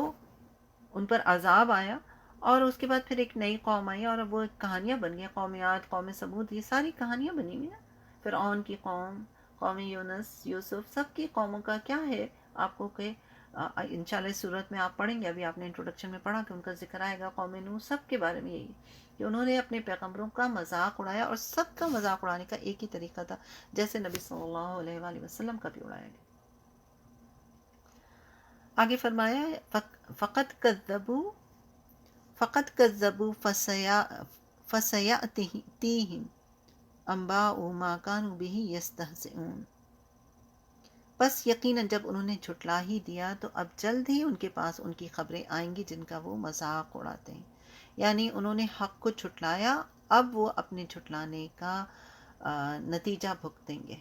ان پر عذاب آیا، اور اس کے بعد پھر ایک نئی قوم آئی اور اب وہ کہانیاں بن گئی، قوم عاد، قوم سمود، یہ ساری کہانیاں بنی ہوئی نا۔ فرعون کی قوم، قوم یونس، یوسف، سب کی قوموں کا کیا ہے آپ کو کہ انشاءاللہ اس صورت میں آپ پڑھیں گے، ابھی آپ نے انٹروڈکشن میں پڑھا کہ ان کا ذکر آئے گا، قوم نوح، سب کے بارے میں یہی کہ انہوں نے اپنے پیغمبروں کا مذاق اڑایا، اور سب کا مذاق اڑانے کا ایک ہی طریقہ تھا جیسے نبی صلی اللہ علیہ وآلہ وسلم کا بھی اڑایا گیا۔ آگے فرمایا فقط کذبوا فسیأتیہم انباء ما کانوا بہ یستہزئون، بس یقیناً جب انہوں نے جھٹلا ہی دیا تو اب جلد ہی ان کے پاس ان کی خبریں آئیں گی جن کا وہ مذاق اڑاتے ہیں۔ یعنی انہوں نے حق کو جھٹلایا، اب وہ اپنے جھٹلانے کا نتیجہ بھگتیں گے۔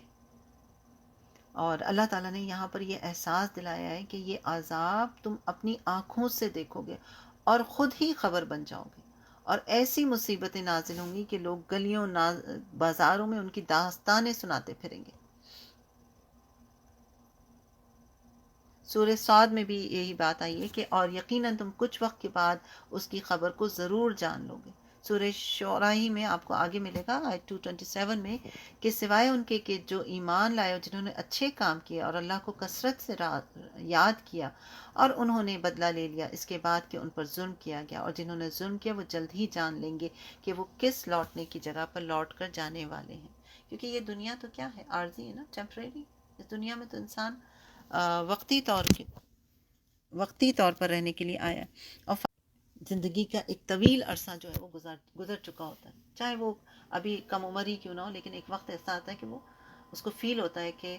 اور اللہ تعالیٰ نے یہاں پر یہ احساس دلایا ہے کہ یہ عذاب تم اپنی آنکھوں سے دیکھو گے اور خود ہی خبر بن جاؤ گے، اور ایسی مصیبتیں نازل ہوں گی کہ لوگ گلیوں بازاروں میں ان کی داستانیں سناتے پھریں گے۔ سورہ صاد میں بھی یہی بات آئی ہے کہ اور یقیناً تم کچھ وقت کے بعد اس کی خبر کو ضرور جان لو گے۔ سورہ شعراء ہی میں آپ کو آگے ملے گا آیت 227 میں کہ سوائے ان کے کہ جو ایمان لائے اور جنہوں نے اچھے کام کیے اور اللہ کو کثرت سے یاد کیا اور انہوں نے بدلہ لے لیا اس کے بعد کہ ان پر ظلم کیا گیا، اور جنہوں نے ظلم کیا وہ جلد ہی جان لیں گے کہ وہ کس لوٹنے کی جگہ پر لوٹ کر جانے والے ہیں۔ کیونکہ یہ دنیا تو کیا ہے، عارضی ہے نا، ٹیمپریری۔ اس دنیا میں تو انسان وقتی طور پر رہنے کے لیے آیا ہے، اور زندگی کا ایک طویل عرصہ جو ہے وہ گزر چکا ہوتا ہے، چاہے وہ ابھی کم عمر ہی کیوں نہ ہو، لیکن ایک وقت ایسا آتا ہے کہ وہ اس کو فیل ہوتا ہے کہ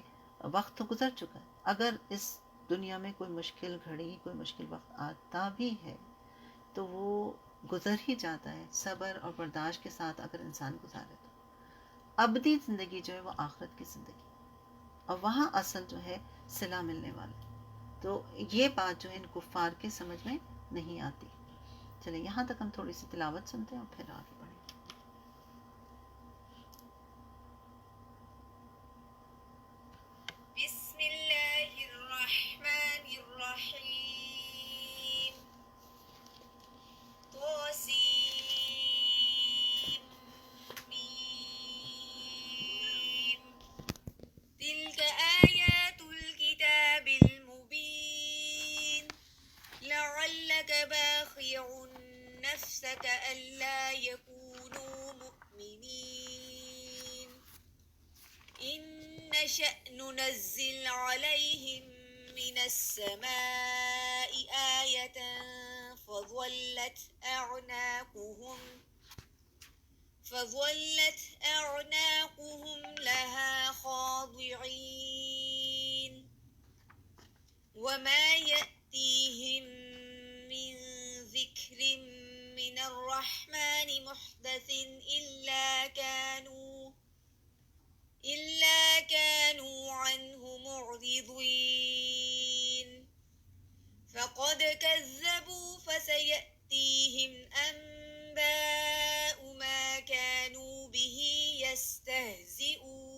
وقت تو گزر چکا ہے۔ اگر اس دنیا میں کوئی مشکل گھڑی، کوئی مشکل وقت آتا بھی ہے تو وہ گزر ہی جاتا ہے، صبر اور برداشت کے ساتھ اگر انسان گزارے تو۔ ابدی زندگی جو ہے وہ آخرت کی زندگی، اور وہاں اصل جو ہے صلہ ملنے والا۔ تو یہ بات جو ہے ان کفار کے سمجھ میں نہیں آتی۔ چلیں یہاں تک ہم تھوڑی سی تلاوت سنتے ہیں اور پھر آگے بڑھیں۔ بسم اللہ الرحمن الرحیم، توسیم میم، تلك آیات الكتاب المبین، لعلك باخع نفسك ألا يكونوا مؤمنين، إن نشأ ننزل عليهم من السماء آية فظلت أعناقهم لها خاضعين، وما يأتيهم من ذكر من الرحمن محدث إلا كانوا عنه معرضين، فقد كذبوا فسيأتيهم أنباء ما كانوا به يستهزئون،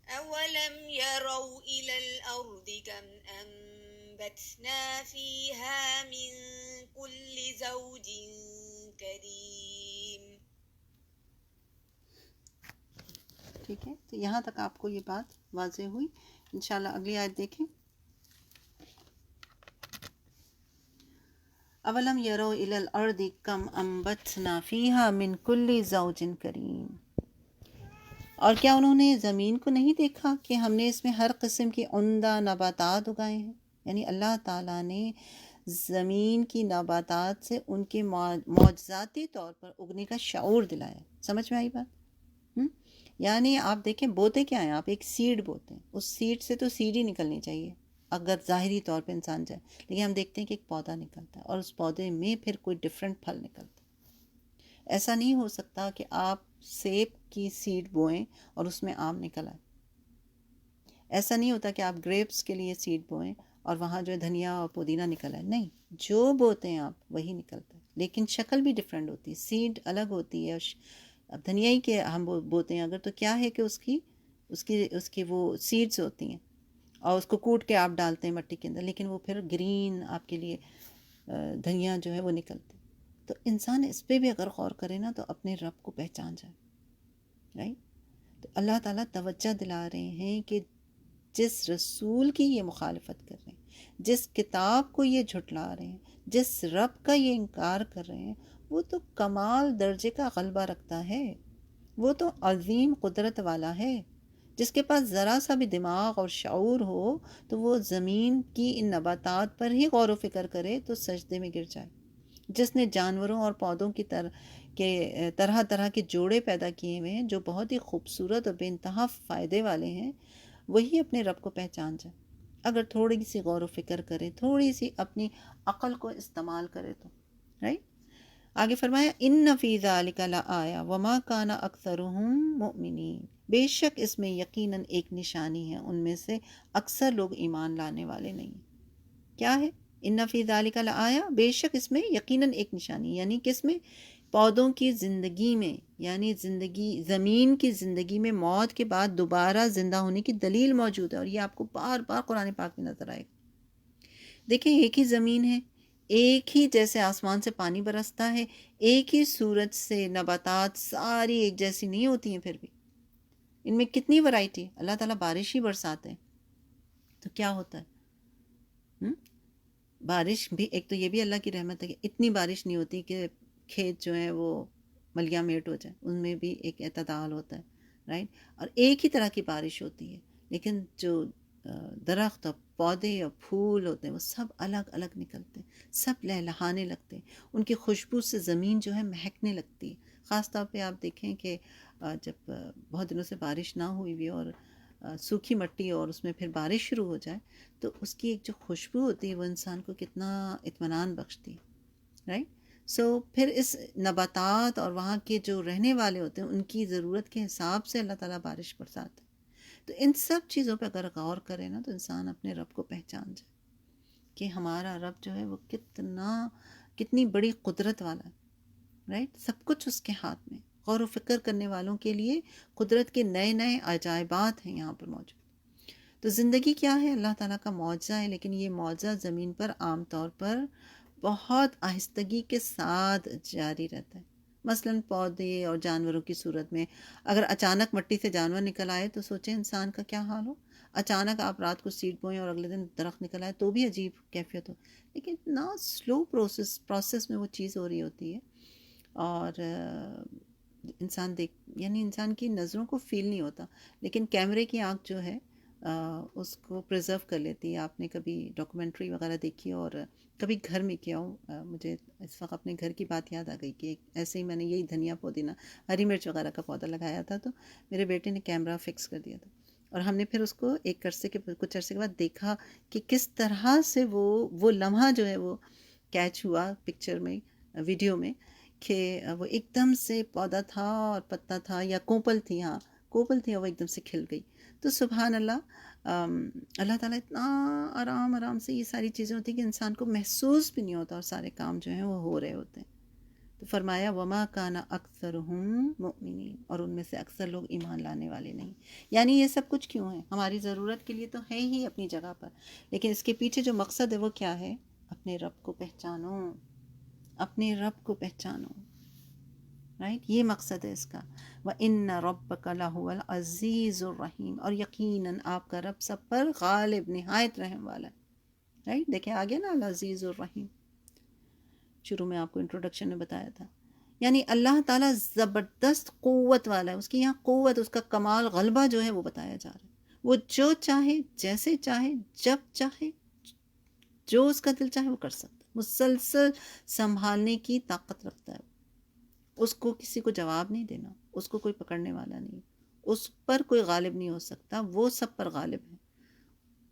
أولم يروا إلى الأرض كم أنبتنا فيها من كل زوج كريم۔ ٹھیک ہے، تو یہاں تک آپ کو یہ بات واضح ہوئی۔ انشاءاللہ اگلی آیت دیکھیں۔ اولم یرو الی الارض کم انبتنا فیہا من کل زوج کریم، اور کیا انہوں نے زمین کو نہیں دیکھا کہ ہم نے اس میں ہر قسم کی عمدہ نباتات اگائے ہیں؟ یعنی اللہ تعالیٰ نے زمین کی نباتات سے ان کے معجزاتی طور پر اگنے کا شعور دلایا. سمجھ میں آئی بات؟ یعنی آپ دیکھیں بوتے کیا ہیں، آپ ایک سیڈ بوتے ہیں، اس سیڈ سے تو سیڈ ہی نکلنی چاہیے اگر ظاہری طور پہ انسان جائے، لیکن ہم دیکھتے ہیں کہ ایک پودا نکلتا ہے اور اس پودے میں پھر کوئی ڈفرینٹ پھل نکلتا ہے. ایسا نہیں ہو سکتا کہ آپ سیب کی سیڈ بوئیں اور اس میں آم نکل آئے. ایسا نہیں ہوتا کہ آپ گریپس کے لیے سیڈ بوئیں اور وہاں جو ہے دھنیا اور پودینہ نکل آئے. نہیں، جو بوتے ہیں آپ وہی نکلتا ہے، لیکن شکل بھی ڈفرینٹ ہوتی ہے، سیڈ الگ ہوتی ہے. اب دھنیا ہی کے ہم بوتے ہیں اگر، تو کیا ہے کہ اس کی وہ سیڈز ہوتی ہیں اور اس کو کوٹ کے آپ ڈالتے ہیں مٹی کے اندر، لیکن وہ پھر گرین آپ کے لیے دھنیا جو ہے وہ نکلتی. تو انسان اس پہ بھی اگر غور کرے نا تو اپنے رب کو پہچان جائے. رائٹ؟ تو اللہ تعالیٰ توجہ دلا رہے ہیں کہ جس رسول کی یہ مخالفت کر رہے ہیں، جس کتاب کو یہ جھٹلا رہے ہیں، جس رب کا یہ انکار کر رہے ہیں، وہ تو کمال درجے کا غلبہ رکھتا ہے، وہ تو عظیم قدرت والا ہے. جس کے پاس ذرا سا بھی دماغ اور شعور ہو تو وہ زمین کی ان نباتات پر ہی غور و فکر کرے تو سجدے میں گر جائے. جس نے جانوروں اور پودوں کی طرح طرح کے جوڑے پیدا کیے ہوئے ہیں جو بہت ہی خوبصورت اور بے انتہا فائدے والے ہیں، وہی اپنے رب کو پہچان جائے اگر تھوڑی سی غور و فکر کرے، تھوڑی سی اپنی عقل کو استعمال کرے تو. رائٹ؟ آگے فرمایا ان فی ذلک لآیہ وما کان اکثرهم مؤمنین، بے شک اس میں یقیناً ایک نشانی ہے، ان میں سے اکثر لوگ ایمان لانے والے نہیں. کیا ہے؟ ان فی ذلک لآیہ، بے شک اس میں یقیناً ایک نشانی، یعنی کس میں؟ پودوں کی زندگی میں، یعنی زمین کی زندگی میں موت کے بعد دوبارہ زندہ ہونے کی دلیل موجود ہے، اور یہ آپ کو بار بار قرآن پاک میں نظر آئے گا. دیکھیں ایک ہی زمین ہے، ایک ہی جیسے آسمان سے پانی برستا ہے، ایک ہی سورج سے نباتات ساری ایک جیسی نہیں ہوتی ہیں، پھر بھی ان میں کتنی ورائٹی. اللہ تعالیٰ بارش ہی برساتے ہیں تو کیا ہوتا ہے؟ بارش بھی ایک تو یہ بھی اللہ کی رحمت ہے کہ اتنی بارش نہیں ہوتی کہ کھیت جو ہیں وہ ملیا میٹ ہو جائے، ان میں بھی ایک اعتدال ہوتا ہے. رائٹ؟ اور ایک ہی طرح کی بارش ہوتی ہے، لیکن جو درخت اور پودے اور پھول ہوتے ہیں وہ سب الگ الگ نکلتے ہیں، سب لہلہانے لگتے ہیں، ان کی خوشبو سے زمین جو ہے مہکنے لگتی ہے. خاص طور پہ آپ دیکھیں کہ جب بہت دنوں سے بارش نہ ہوئی بھی اور سوکھی مٹی اور اس میں پھر بارش شروع ہو جائے تو اس کی ایک جو خوشبو ہوتی ہے وہ انسان کو کتنا اطمینان بخشتی. رائٹ؟ سو پھر اس نباتات اور وہاں کے جو رہنے والے ہوتے ہیں ان کی ضرورت کے حساب سے اللہ تعالیٰ بارش برساتا ہے. تو ان سب چیزوں پہ اگر غور کرے نا تو انسان اپنے رب کو پہچان جائے کہ ہمارا رب جو ہے وہ کتنی بڑی قدرت والا ہے. رائٹ؟ سب کچھ اس کے ہاتھ میں. غور و فکر کرنے والوں کے لیے قدرت کے نئے نئے عجائبات ہیں یہاں پر موجود. تو زندگی کیا ہے؟ اللہ تعالیٰ کا معجزہ ہے، لیکن یہ معجزہ زمین پر عام طور پر بہت آہستگی کے ساتھ جاری رہتا ہے. مثلاً پودے اور جانوروں کی صورت میں اگر اچانک مٹی سے جانور نکل آئے تو سوچیں انسان کا کیا حال ہو. اچانک آپ رات کو سیڈ بوئیں اور اگلے دن درخت نکل آئے تو بھی عجیب کیفیت ہو، لیکن اتنا سلو پروسیس میں وہ چیز ہو رہی ہوتی ہے اور انسان یعنی انسان کی نظروں کو فیل نہیں ہوتا. لیکن کیمرے کی آنکھ جو ہے اس کو پریزرو کر لیتی ہے. آپ نے کبھی ڈاکومنٹری وغیرہ دیکھی اور کبھی گھر میں کیا ہو، مجھے اس وقت اپنے گھر کی بات یاد آ گئی کہ ایسے ہی میں نے یہی دھنیا پودینہ ہری مرچ وغیرہ کا پودا لگایا تھا، تو میرے بیٹے نے کیمرہ فکس کر دیا تھا اور ہم نے پھر اس کو کچھ عرصے کے بعد دیکھا کہ کس طرح سے وہ لمحہ جو ہے وہ کیچ ہوا پکچر میں، ویڈیو میں، کہ وہ ایک دم سے پودا تھا اور پتا تھا یا کوپل تھی، ہاں کوپل تھی، اور وہ ایک دم سے کھل گئی. تو سبحان اللہ، اللہ تعالیٰ اتنا آرام سے یہ ساری چیزیں ہوتی ہیں کہ انسان کو محسوس بھی نہیں ہوتا اور سارے کام جو ہیں وہ ہو رہے ہوتے ہیں. تو فرمایا وما کان اکثرهم مؤمنین، اور ان میں سے اکثر لوگ ایمان لانے والے نہیں. یعنی یہ سب کچھ کیوں ہے؟ ہماری ضرورت کے لیے تو ہے ہی اپنی جگہ پر، لیکن اس کے پیچھے جو مقصد ہے وہ کیا ہے؟ اپنے رب کو پہچانو، اپنے رب کو پہچانو. رائٹ؟ یہ مقصد ہے اس کا. وَإِنَّ رَبَّكَ لَهُوَ الْعَزِيزُ الرَّحِيمُ، اور یقیناً آپ کا رب سب پر غالب، نہایت رحم والا ہے. رائٹ؟ دیکھیں آگے نا، العزیز الرحیم. شروع میں آپ کو انٹروڈکشن میں بتایا تھا. یعنی اللہ تعالیٰ زبردست قوت والا ہے، اس کی یہاں قوت، اس کا کمال غلبہ جو ہے وہ بتایا جا رہا ہے. وہ جو چاہے، جیسے چاہے، جب چاہے، جو اس کا دل چاہے وہ کر سکتا ہے. مسلسل سنبھالنے کی طاقت رکھتا ہے. اس کو کسی کو جواب نہیں دینا، اس کو کوئی پکڑنے والا نہیں، اس پر کوئی غالب نہیں ہو سکتا، وہ سب پر غالب ہے،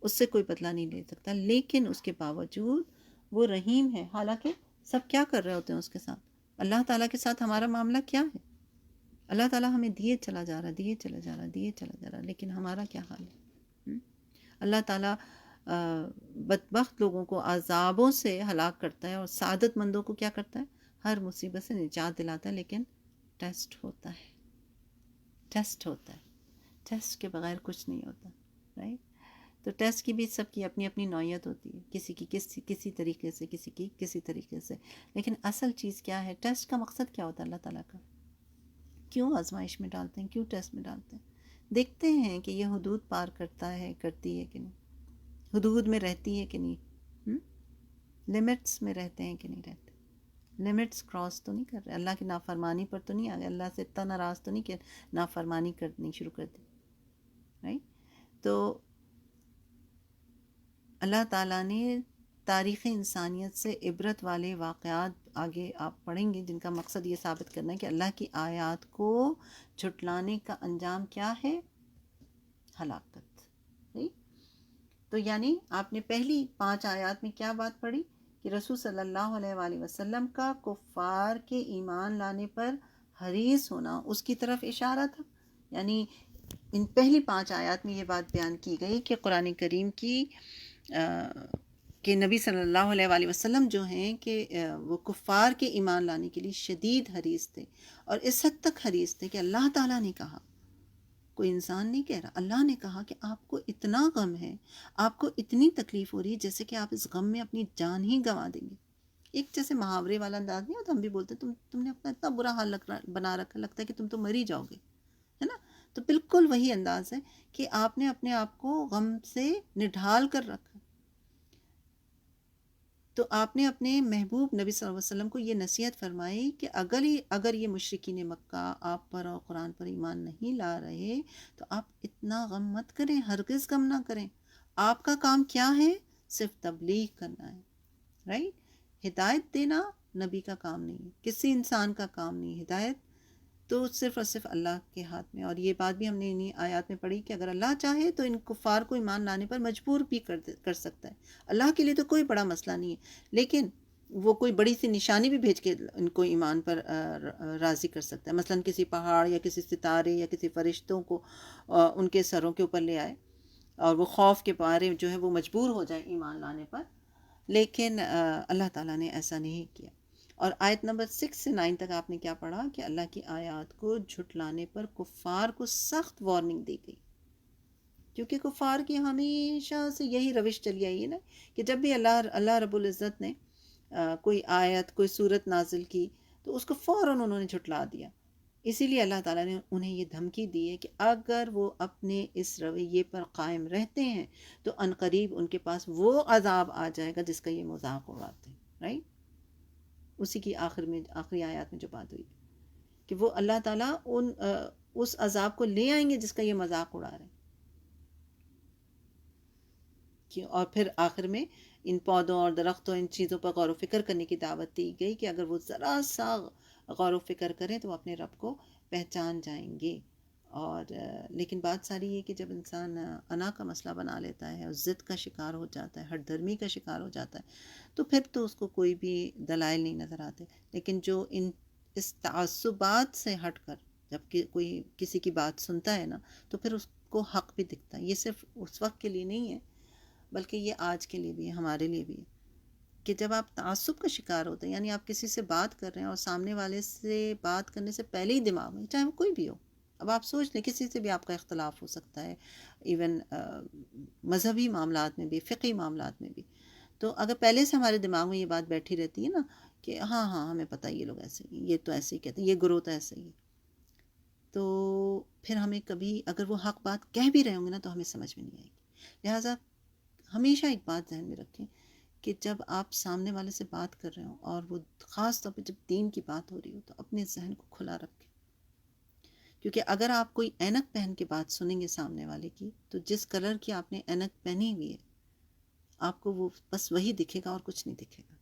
اس سے کوئی بدلہ نہیں لے سکتا. لیکن اس کے باوجود وہ رحیم ہے. حالانکہ سب کیا کر رہے ہوتے ہیں اس کے ساتھ؟ اللہ تعالیٰ کے ساتھ ہمارا معاملہ کیا ہے؟ اللہ تعالیٰ ہمیں دیے چلا جا رہا، دیے چلا جا رہا، دیے چلا جا رہا، لیکن ہمارا کیا حال ہے؟ اللہ تعالیٰ بدبخت لوگوں کو عذابوں سے ہلاک کرتا ہے، اور سعادت مندوں کو کیا کرتا ہے؟ ہر مصیبت سے نجات دلاتا ہے. لیکن ٹیسٹ ہوتا ہے، ٹیسٹ ہوتا ہے. ٹیسٹ کے بغیر کچھ نہیں ہوتا، رائٹ؟ تو ٹیسٹ کی بھی سب کی اپنی اپنی نوعیت ہوتی ہے، کسی کی کسی طریقے سے، کسی کی کسی طریقے سے. لیکن اصل چیز کیا ہے؟ ٹیسٹ کا مقصد کیا ہوتا ہے اللہ تعالیٰ کا؟ کیوں آزمائش میں ڈالتے ہیں؟ کیوں ٹیسٹ میں ڈالتے ہیں؟ دیکھتے ہیں کہ یہ حدود پار کرتا ہے، کرتی ہے کہ نہیں، حدود میں رہتی ہے کہ نہیں، لمٹس میں رہتے ہیں کہ نہیں رہتے، لمٹس کراس تو نہیں کر رہے، اللہ کی نافرمانی پر تو نہیں آ گئے، اللہ سے اتنا ناراض تو نہیں کہ نافرمانی کرنی شروع کر دی، رائٹ؟ تو اللہ تعالیٰ نے تاریخ انسانیت سے عبرت والے واقعات آگے آپ پڑھیں گے، جن کا مقصد یہ ثابت کرنا ہے کہ اللہ کی آیات کو جھٹلانے کا انجام کیا ہے؟ ہلاکت. تو یعنی آپ نے پہلی 5 آیات میں کیا بات پڑھی کہ رسول صلی اللہ علیہ وآلہ وسلم کا کفار کے ایمان لانے پر حریص ہونا اس کی طرف اشارہ تھا. یعنی ان پہلی 5 آیات میں یہ بات بیان کی گئی کہ قرآن کریم کی کہ نبی صلی اللہ علیہ وآلہ وسلم جو ہیں کہ وہ کفار کے ایمان لانے کے لیے شدید حریص تھے، اور اس حد تک حریص تھے کہ اللہ تعالیٰ نے کہا، کوئی انسان نہیں کہہ رہا، اللہ نے کہا کہ آپ کو اتنا غم ہے، آپ کو اتنی تکلیف ہو رہی ہے جیسے کہ آپ اس غم میں اپنی جان ہی گنوا دیں گے. ایک جیسے محاورے والا انداز نہیں ہوتا، ہم بھی بولتے ہیں تم نے اپنا اتنا برا حال بنا رکھا، لگتا ہے کہ تم تو مر ہی جاؤ گے، ہے نا؟ تو بالکل وہی انداز ہے کہ آپ نے اپنے آپ کو غم سے نڈھال کر رکھا. تو آپ نے اپنے محبوب نبی صلی اللہ علیہ وسلم کو یہ نصیحت فرمائی کہ اگر یہ مشرکین مکہ آپ پر اور قرآن پر ایمان نہیں لا رہے تو آپ اتنا غم مت کریں، ہرگز غم نہ کریں. آپ کا کام کیا ہے؟ صرف تبلیغ کرنا ہے، رائٹ؟ ہدایت دینا نبی کا کام نہیں ہے، کسی انسان کا کام نہیں ہے. ہدایت تو صرف اور صرف اللہ کے ہاتھ میں. اور یہ بات بھی ہم نے انہی آیات میں پڑھی کہ اگر اللہ چاہے تو ان کفار کو ایمان لانے پر مجبور بھی کر سکتا ہے. اللہ کے لیے تو کوئی بڑا مسئلہ نہیں ہے، لیکن وہ کوئی بڑی سی نشانی بھی بھیج کے ان کو ایمان پر راضی کر سکتا ہے. مثلا کسی پہاڑ یا کسی ستارے یا کسی فرشتوں کو ان کے سروں کے اوپر لے آئے اور وہ خوف کے مارے جو ہے وہ مجبور ہو جائے ایمان لانے پر. لیکن اللہ تعالیٰ نے ایسا نہیں کیا. اور آیت نمبر 6 سے 9 تک آپ نے کیا پڑھا کہ اللہ کی آیات کو جھٹلانے پر کفار کو سخت وارننگ دی گئی. کیونکہ کفار کی ہمیشہ سے یہی روش چلی آئی ہے نا کہ جب بھی اللہ رب العزت نے کوئی آیت، کوئی صورت نازل کی تو اس کو فوراً انہوں نے جھٹلا دیا. اسی لیے اللہ تعالیٰ نے انہیں یہ دھمکی دی ہے کہ اگر وہ اپنے اس رویے پر قائم رہتے ہیں تو عنقریب ان کے پاس وہ عذاب آ جائے گا جس کا یہ مذاق اڑاتے ہیں، رائٹ؟ اسی کی آخری آیات میں جو بات ہوئی کہ وہ اللہ تعالیٰ اس عذاب کو لے آئیں گے جس کا یہ مذاق اڑا رہے ہیں. اور پھر آخر میں ان پودوں اور درختوں، ان چیزوں پر غور و فکر کرنے کی دعوت دی گئی کہ اگر وہ ذرا سا غور و فکر کریں تو وہ اپنے رب کو پہچان جائیں گے. اور لیکن بات ساری یہ کہ جب انسان انا کا مسئلہ بنا لیتا ہے اور ضد کا شکار ہو جاتا ہے، ہٹ دھرمی کا شکار ہو جاتا ہے، تو پھر تو اس کو کوئی بھی دلائل نہیں نظر آتے. لیکن جو اس تعصبات سے ہٹ کر جب کہ کوئی کسی کی بات سنتا ہے نا تو پھر اس کو حق بھی دکھتا ہے. یہ صرف اس وقت کے لیے نہیں ہے بلکہ یہ آج کے لیے بھی ہے، ہمارے لیے بھی ہے کہ جب آپ تعصب کا شکار ہوتے ہیں، یعنی آپ کسی سے بات کر رہے ہیں اور سامنے والے سے بات کرنے سے پہلے ہی دماغ میں، چاہے وہ کوئی بھی ہو، اب آپ سوچ لیں کسی سے بھی آپ کا اختلاف ہو سکتا ہے، ایون مذہبی معاملات میں بھی، فقہی معاملات میں بھی. تو اگر پہلے سے ہمارے دماغ میں یہ بات بیٹھی رہتی ہے نا کہ ہاں ہاں ہمیں پتہ ہے یہ لوگ ایسے ہی، یہ تو ایسے ہی کہتے ہیں، یہ گروہ تو ایسے ہی ہے، تو پھر ہمیں کبھی اگر وہ حق بات کہہ بھی رہے ہوں گے نا تو ہمیں سمجھ میں نہیں آئے گی. لہٰذا ہمیشہ ایک بات ذہن میں رکھیں کہ جب آپ سامنے والے سے بات کر رہے ہو اور وہ خاص طور پہ جب دین کی بات ہو رہی ہو تو اپنے ذہن کو کھلا رکھیں، کیونکہ اگر آپ کوئی اینک پہن کے بات سنیں گے سامنے والے کی تو جس کلر کی آپ نے اینک پہنی ہوئی ہے آپ کو وہ بس وہی دکھے گا اور کچھ نہیں دکھے گا.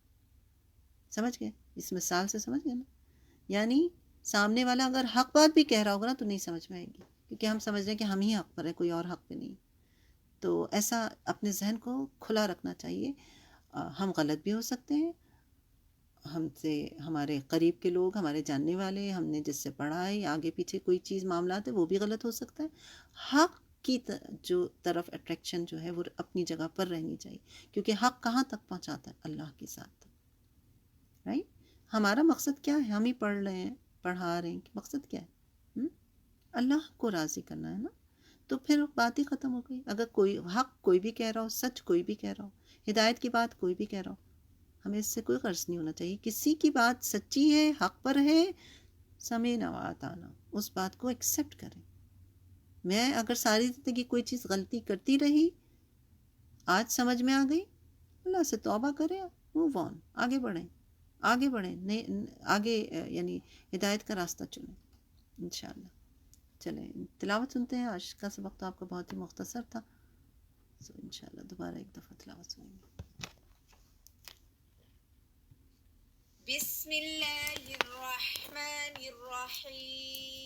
سمجھ گئے؟ اس مثال سے سمجھ گئے نا؟ یعنی سامنے والا اگر حق بات بھی کہہ رہا ہوگا نا تو نہیں سمجھ میں آئے گی، کیونکہ ہم سمجھ رہے ہیں کہ ہم ہی حق پر ہیں، کوئی اور حق پہ نہیں. تو ایسا اپنے ذہن کو کھلا رکھنا چاہیے. ہم غلط بھی ہو سکتے ہیں، ہم سے ہمارے قریب کے لوگ، ہمارے جاننے والے، ہم نے جس سے پڑھا ہے یا آگے پیچھے کوئی چیز معاملات ہے وہ بھی غلط ہو سکتا ہے. حق کی جو طرف اٹریکشن جو ہے وہ اپنی جگہ پر رہنی چاہیے، کیونکہ حق کہاں تک پہنچاتا ہے؟ اللہ کے ساتھ. رائٹ؟ ہمارا مقصد کیا ہے؟ ہم ہی پڑھ رہے ہیں، پڑھا رہے ہیں، مقصد کیا ہے؟ اللہ کو راضی کرنا ہے نا. تو پھر بات ہی ختم ہو گئی. اگر کوئی حق کوئی بھی کہہ رہا ہو، سچ کوئی بھی کہہ رہا ہو، ہدایت کی بات کوئی بھی کہہ رہا ہو، ہمیں اس سے کوئی غرض نہیں ہونا چاہیے. کسی کی بات سچی ہے، حق پر ہے، سمعنا وأطعنا، اس بات کو ایکسیپٹ کریں. میں اگر ساری زندگی کوئی چیز غلطی کرتی رہی، آج سمجھ میں آ گئی، اللہ سے توبہ کریں، موو آن، آگے بڑھیں، آگے بڑھیں، آگے یعنی ہدایت کا راستہ چنیں انشاءاللہ. چلیں تلاوت سنتے ہیں. آج کا سبق تو آپ کا بہت ہی مختصر تھا، سو انشاءاللہ دوبارہ ایک دفعہ تلاوت سنیں گے. بسم الله الرحمن الرحيم.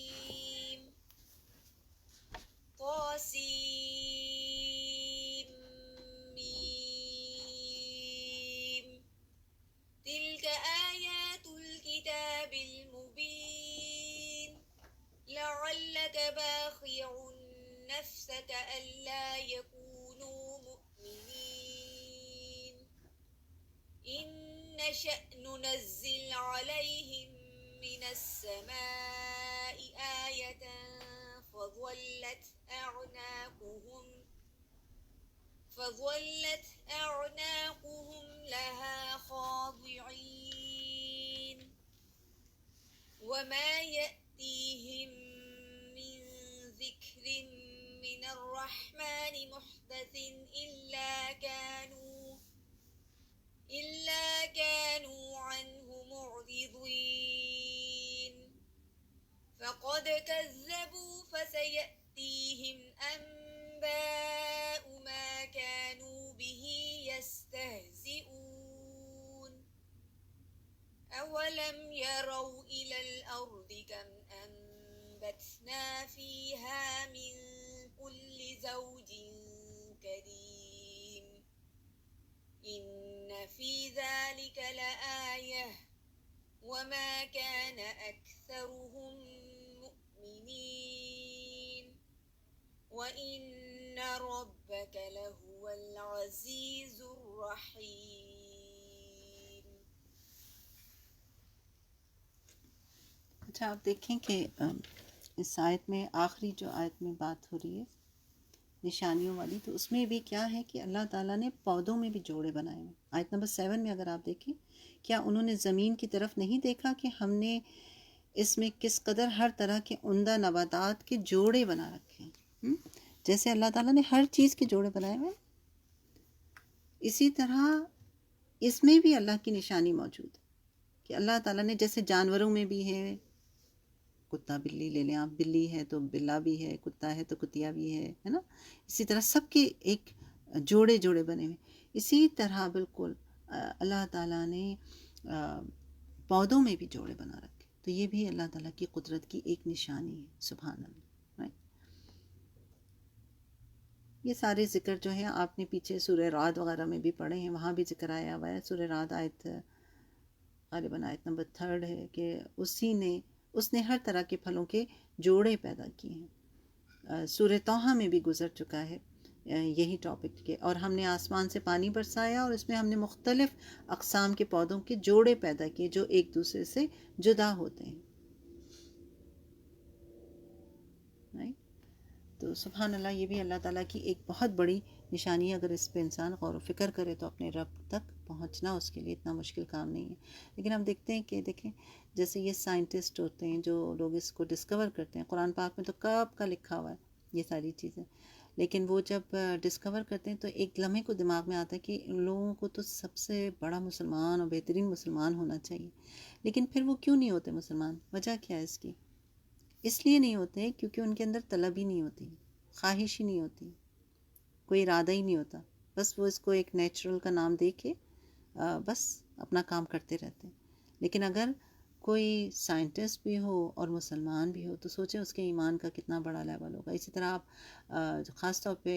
طاسيم ميم. تلك آيات الكتاب المبين. لعلك باخع نفسك ألا يكونوا مؤمنين. إن نشأ ننزل عليهم من السماء آية فظلت أعناقهم لها خاضعين. وما يأتيهم من ذكر من الرحمن محدث إلا كانوا عنه معرضين. فقد كذبوا فسيأتيهم أنباء ما كانوا به يستهزئون. أولم يروا إلى الأرض كم أنبتنا فيها من كل زوج كريم. إن في ذلك لآية وما كان أكثرهم مؤمنين وإن ربك لهو العزيز الرحيم. اچھا آپ دیکھیں کہ اس آیت میں آخری جو آیت میں بات ہو رہی ہے نشانیوں والی، تو اس میں بھی کیا ہے کہ اللہ تعالیٰ نے پودوں میں بھی جوڑے بنائے ہیں. آیت نمبر 7 میں اگر آپ دیکھیں، کیا انہوں نے زمین کی طرف نہیں دیکھا کہ ہم نے اس میں کس قدر ہر طرح کے عمدہ نباتات کے جوڑے بنا رکھے ہیں. جیسے اللہ تعالیٰ نے ہر چیز کے جوڑے بنائے ہوئے، اسی طرح اس میں بھی اللہ کی نشانی موجود ہے کہ اللہ تعالیٰ نے جیسے جانوروں میں بھی ہے، کتا بلی لے لیں آپ، بلی ہے تو بلا بھی ہے، کتا ہے تو کتیا بھی ہے نا. اسی طرح سب کے ایک جوڑے جوڑے بنے ہوئے. اسی طرح بالکل اللہ تعالیٰ نے پودوں میں بھی جوڑے بنا رکھے. تو یہ بھی اللہ تعالیٰ کی قدرت کی ایک نشانی ہے. سبحان اللہ. یہ سارے ذکر جو ہیں آپ نے پیچھے سورہ رعد وغیرہ میں بھی پڑھے ہیں، وہاں بھی ذکر آیا ہوا ہے. سورہ رعد آیت غالباً آیت نمبر 3 ہے کہ اس نے ہر طرح کے پھلوں کے جوڑے پیدا کیے ہیں. سورہ طٰہٰ میں بھی گزر چکا ہے یہی ٹاپک کے. اور ہم نے آسمان سے پانی برسایا اور اس میں ہم نے مختلف اقسام کے پودوں کے جوڑے پیدا کیے جو ایک دوسرے سے جدا ہوتے ہیں. تو سبحان اللہ، یہ بھی اللہ تعالیٰ کی ایک بہت بڑی نشانی ہے. اگر اس پہ انسان غور و فکر کرے تو اپنے رب تک پہنچنا اس کے لیے اتنا مشکل کام نہیں ہے. لیکن ہم دیکھتے ہیں کہ دیکھیں جیسے یہ سائنٹسٹ ہوتے ہیں جو لوگ اس کو ڈسکور کرتے ہیں، قرآن پاک میں تو کب کا لکھا ہوا ہے یہ ساری چیزیں، لیکن وہ جب ڈسکور کرتے ہیں تو ایک لمحے کو دماغ میں آتا ہے کہ ان لوگوں کو تو سب سے بڑا مسلمان اور بہترین مسلمان ہونا چاہیے، لیکن پھر وہ کیوں نہیں ہوتے مسلمان؟ وجہ کیا ہے اس کی؟ اس لیے نہیں ہوتے کیونکہ ان کے اندر طلب ہی نہیں ہوتی، خواہش ہی نہیں ہوتی، کوئی ارادہ ہی نہیں ہوتا، بس وہ اس کو ایک نیچرل کا نام دے کے بس اپنا کام کرتے رہتے ہیں۔ لیکن اگر کوئی سائنٹسٹ بھی ہو اور مسلمان بھی ہو تو سوچیں اس کے ایمان کا کتنا بڑا لیول ہوگا۔ اسی طرح آپ خاص طور پہ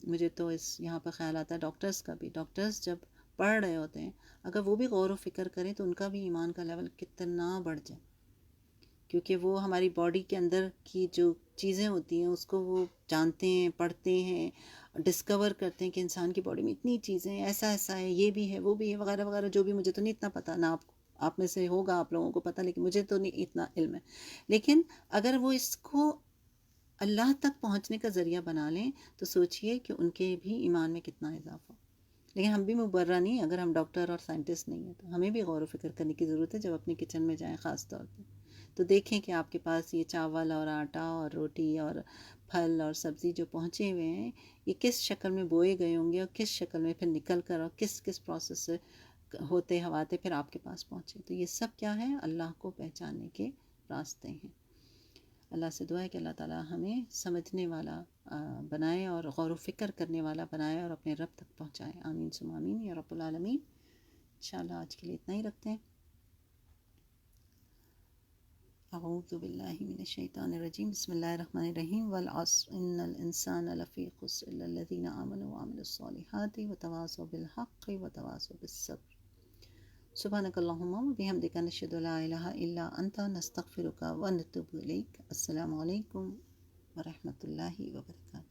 مجھے تو یہاں پہ خیال آتا ہے ڈاکٹرز کا بھی، ڈاکٹرز جب پڑھ رہے ہوتے ہیں اگر وہ بھی غور و فکر کریں تو ان کا بھی ایمان کا لیول کتنا بڑھ جائے، کیونکہ وہ ہماری باڈی کے اندر کی جو چیزیں ہوتی ہیں اس کو وہ جانتے ہیں، پڑھتے ہیں، ڈسکور کرتے ہیں کہ انسان کی باڈی میں اتنی چیزیں ہیں، ایسا ایسا ہے، یہ بھی ہے، وہ بھی ہے، وغیرہ وغیرہ، جو بھی مجھے تو نہیں اتنا پتہ، نہ آپ میں سے ہوگا آپ لوگوں کو پتہ، لیکن مجھے تو نہیں اتنا علم ہے۔ لیکن اگر وہ اس کو اللہ تک پہنچنے کا ذریعہ بنا لیں تو سوچئے کہ ان کے بھی ایمان میں کتنا اضافہ۔ لیکن ہم بھی مبرہ نہیں، اگر ہم ڈاکٹر اور سائنٹسٹ نہیں ہیں تو ہمیں بھی غور و فکر کرنے کی ضرورت ہے جب اپنے کچن میں جائیں خاص طور پہ، تو دیکھیں کہ آپ کے پاس یہ چاول اور آٹا اور روٹی اور پھل اور سبزی جو پہنچے ہوئے ہیں یہ کس شکل میں بوئے گئے ہوں گے اور کس شکل میں پھر نکل کر اور کس کس پروسیس سے ہوتے ہواتے پھر آپ کے پاس پہنچے۔ تو یہ سب کیا ہے؟ اللہ کو پہچاننے کے راستے ہیں۔ اللہ سے دعا ہے کہ اللہ تعالیٰ ہمیں سمجھنے والا بنائے اور غور و فکر کرنے والا بنائے اور اپنے رب تک پہنچائے۔ آمین ثم آمین یا رب العالمین۔ انشاءاللہ آج کے لیے اتنا ہی رکھتے ہیں۔ اعوذ باللہ من الشیطان الرجیم، بسم اللہ الرحمن الرحیم، والعصر ان الانسان لفی خسر الا الذین آمنوا وعملوا الصالحات وتواصوا بالحق وتواصوا بالصبر۔ سبحانک اللہم وبحمدک، نشہد لا الہ الا انت، نستغفرک ونتوب الیک۔ السلام علیکم ورحمۃ اللہ وبرکاتہ۔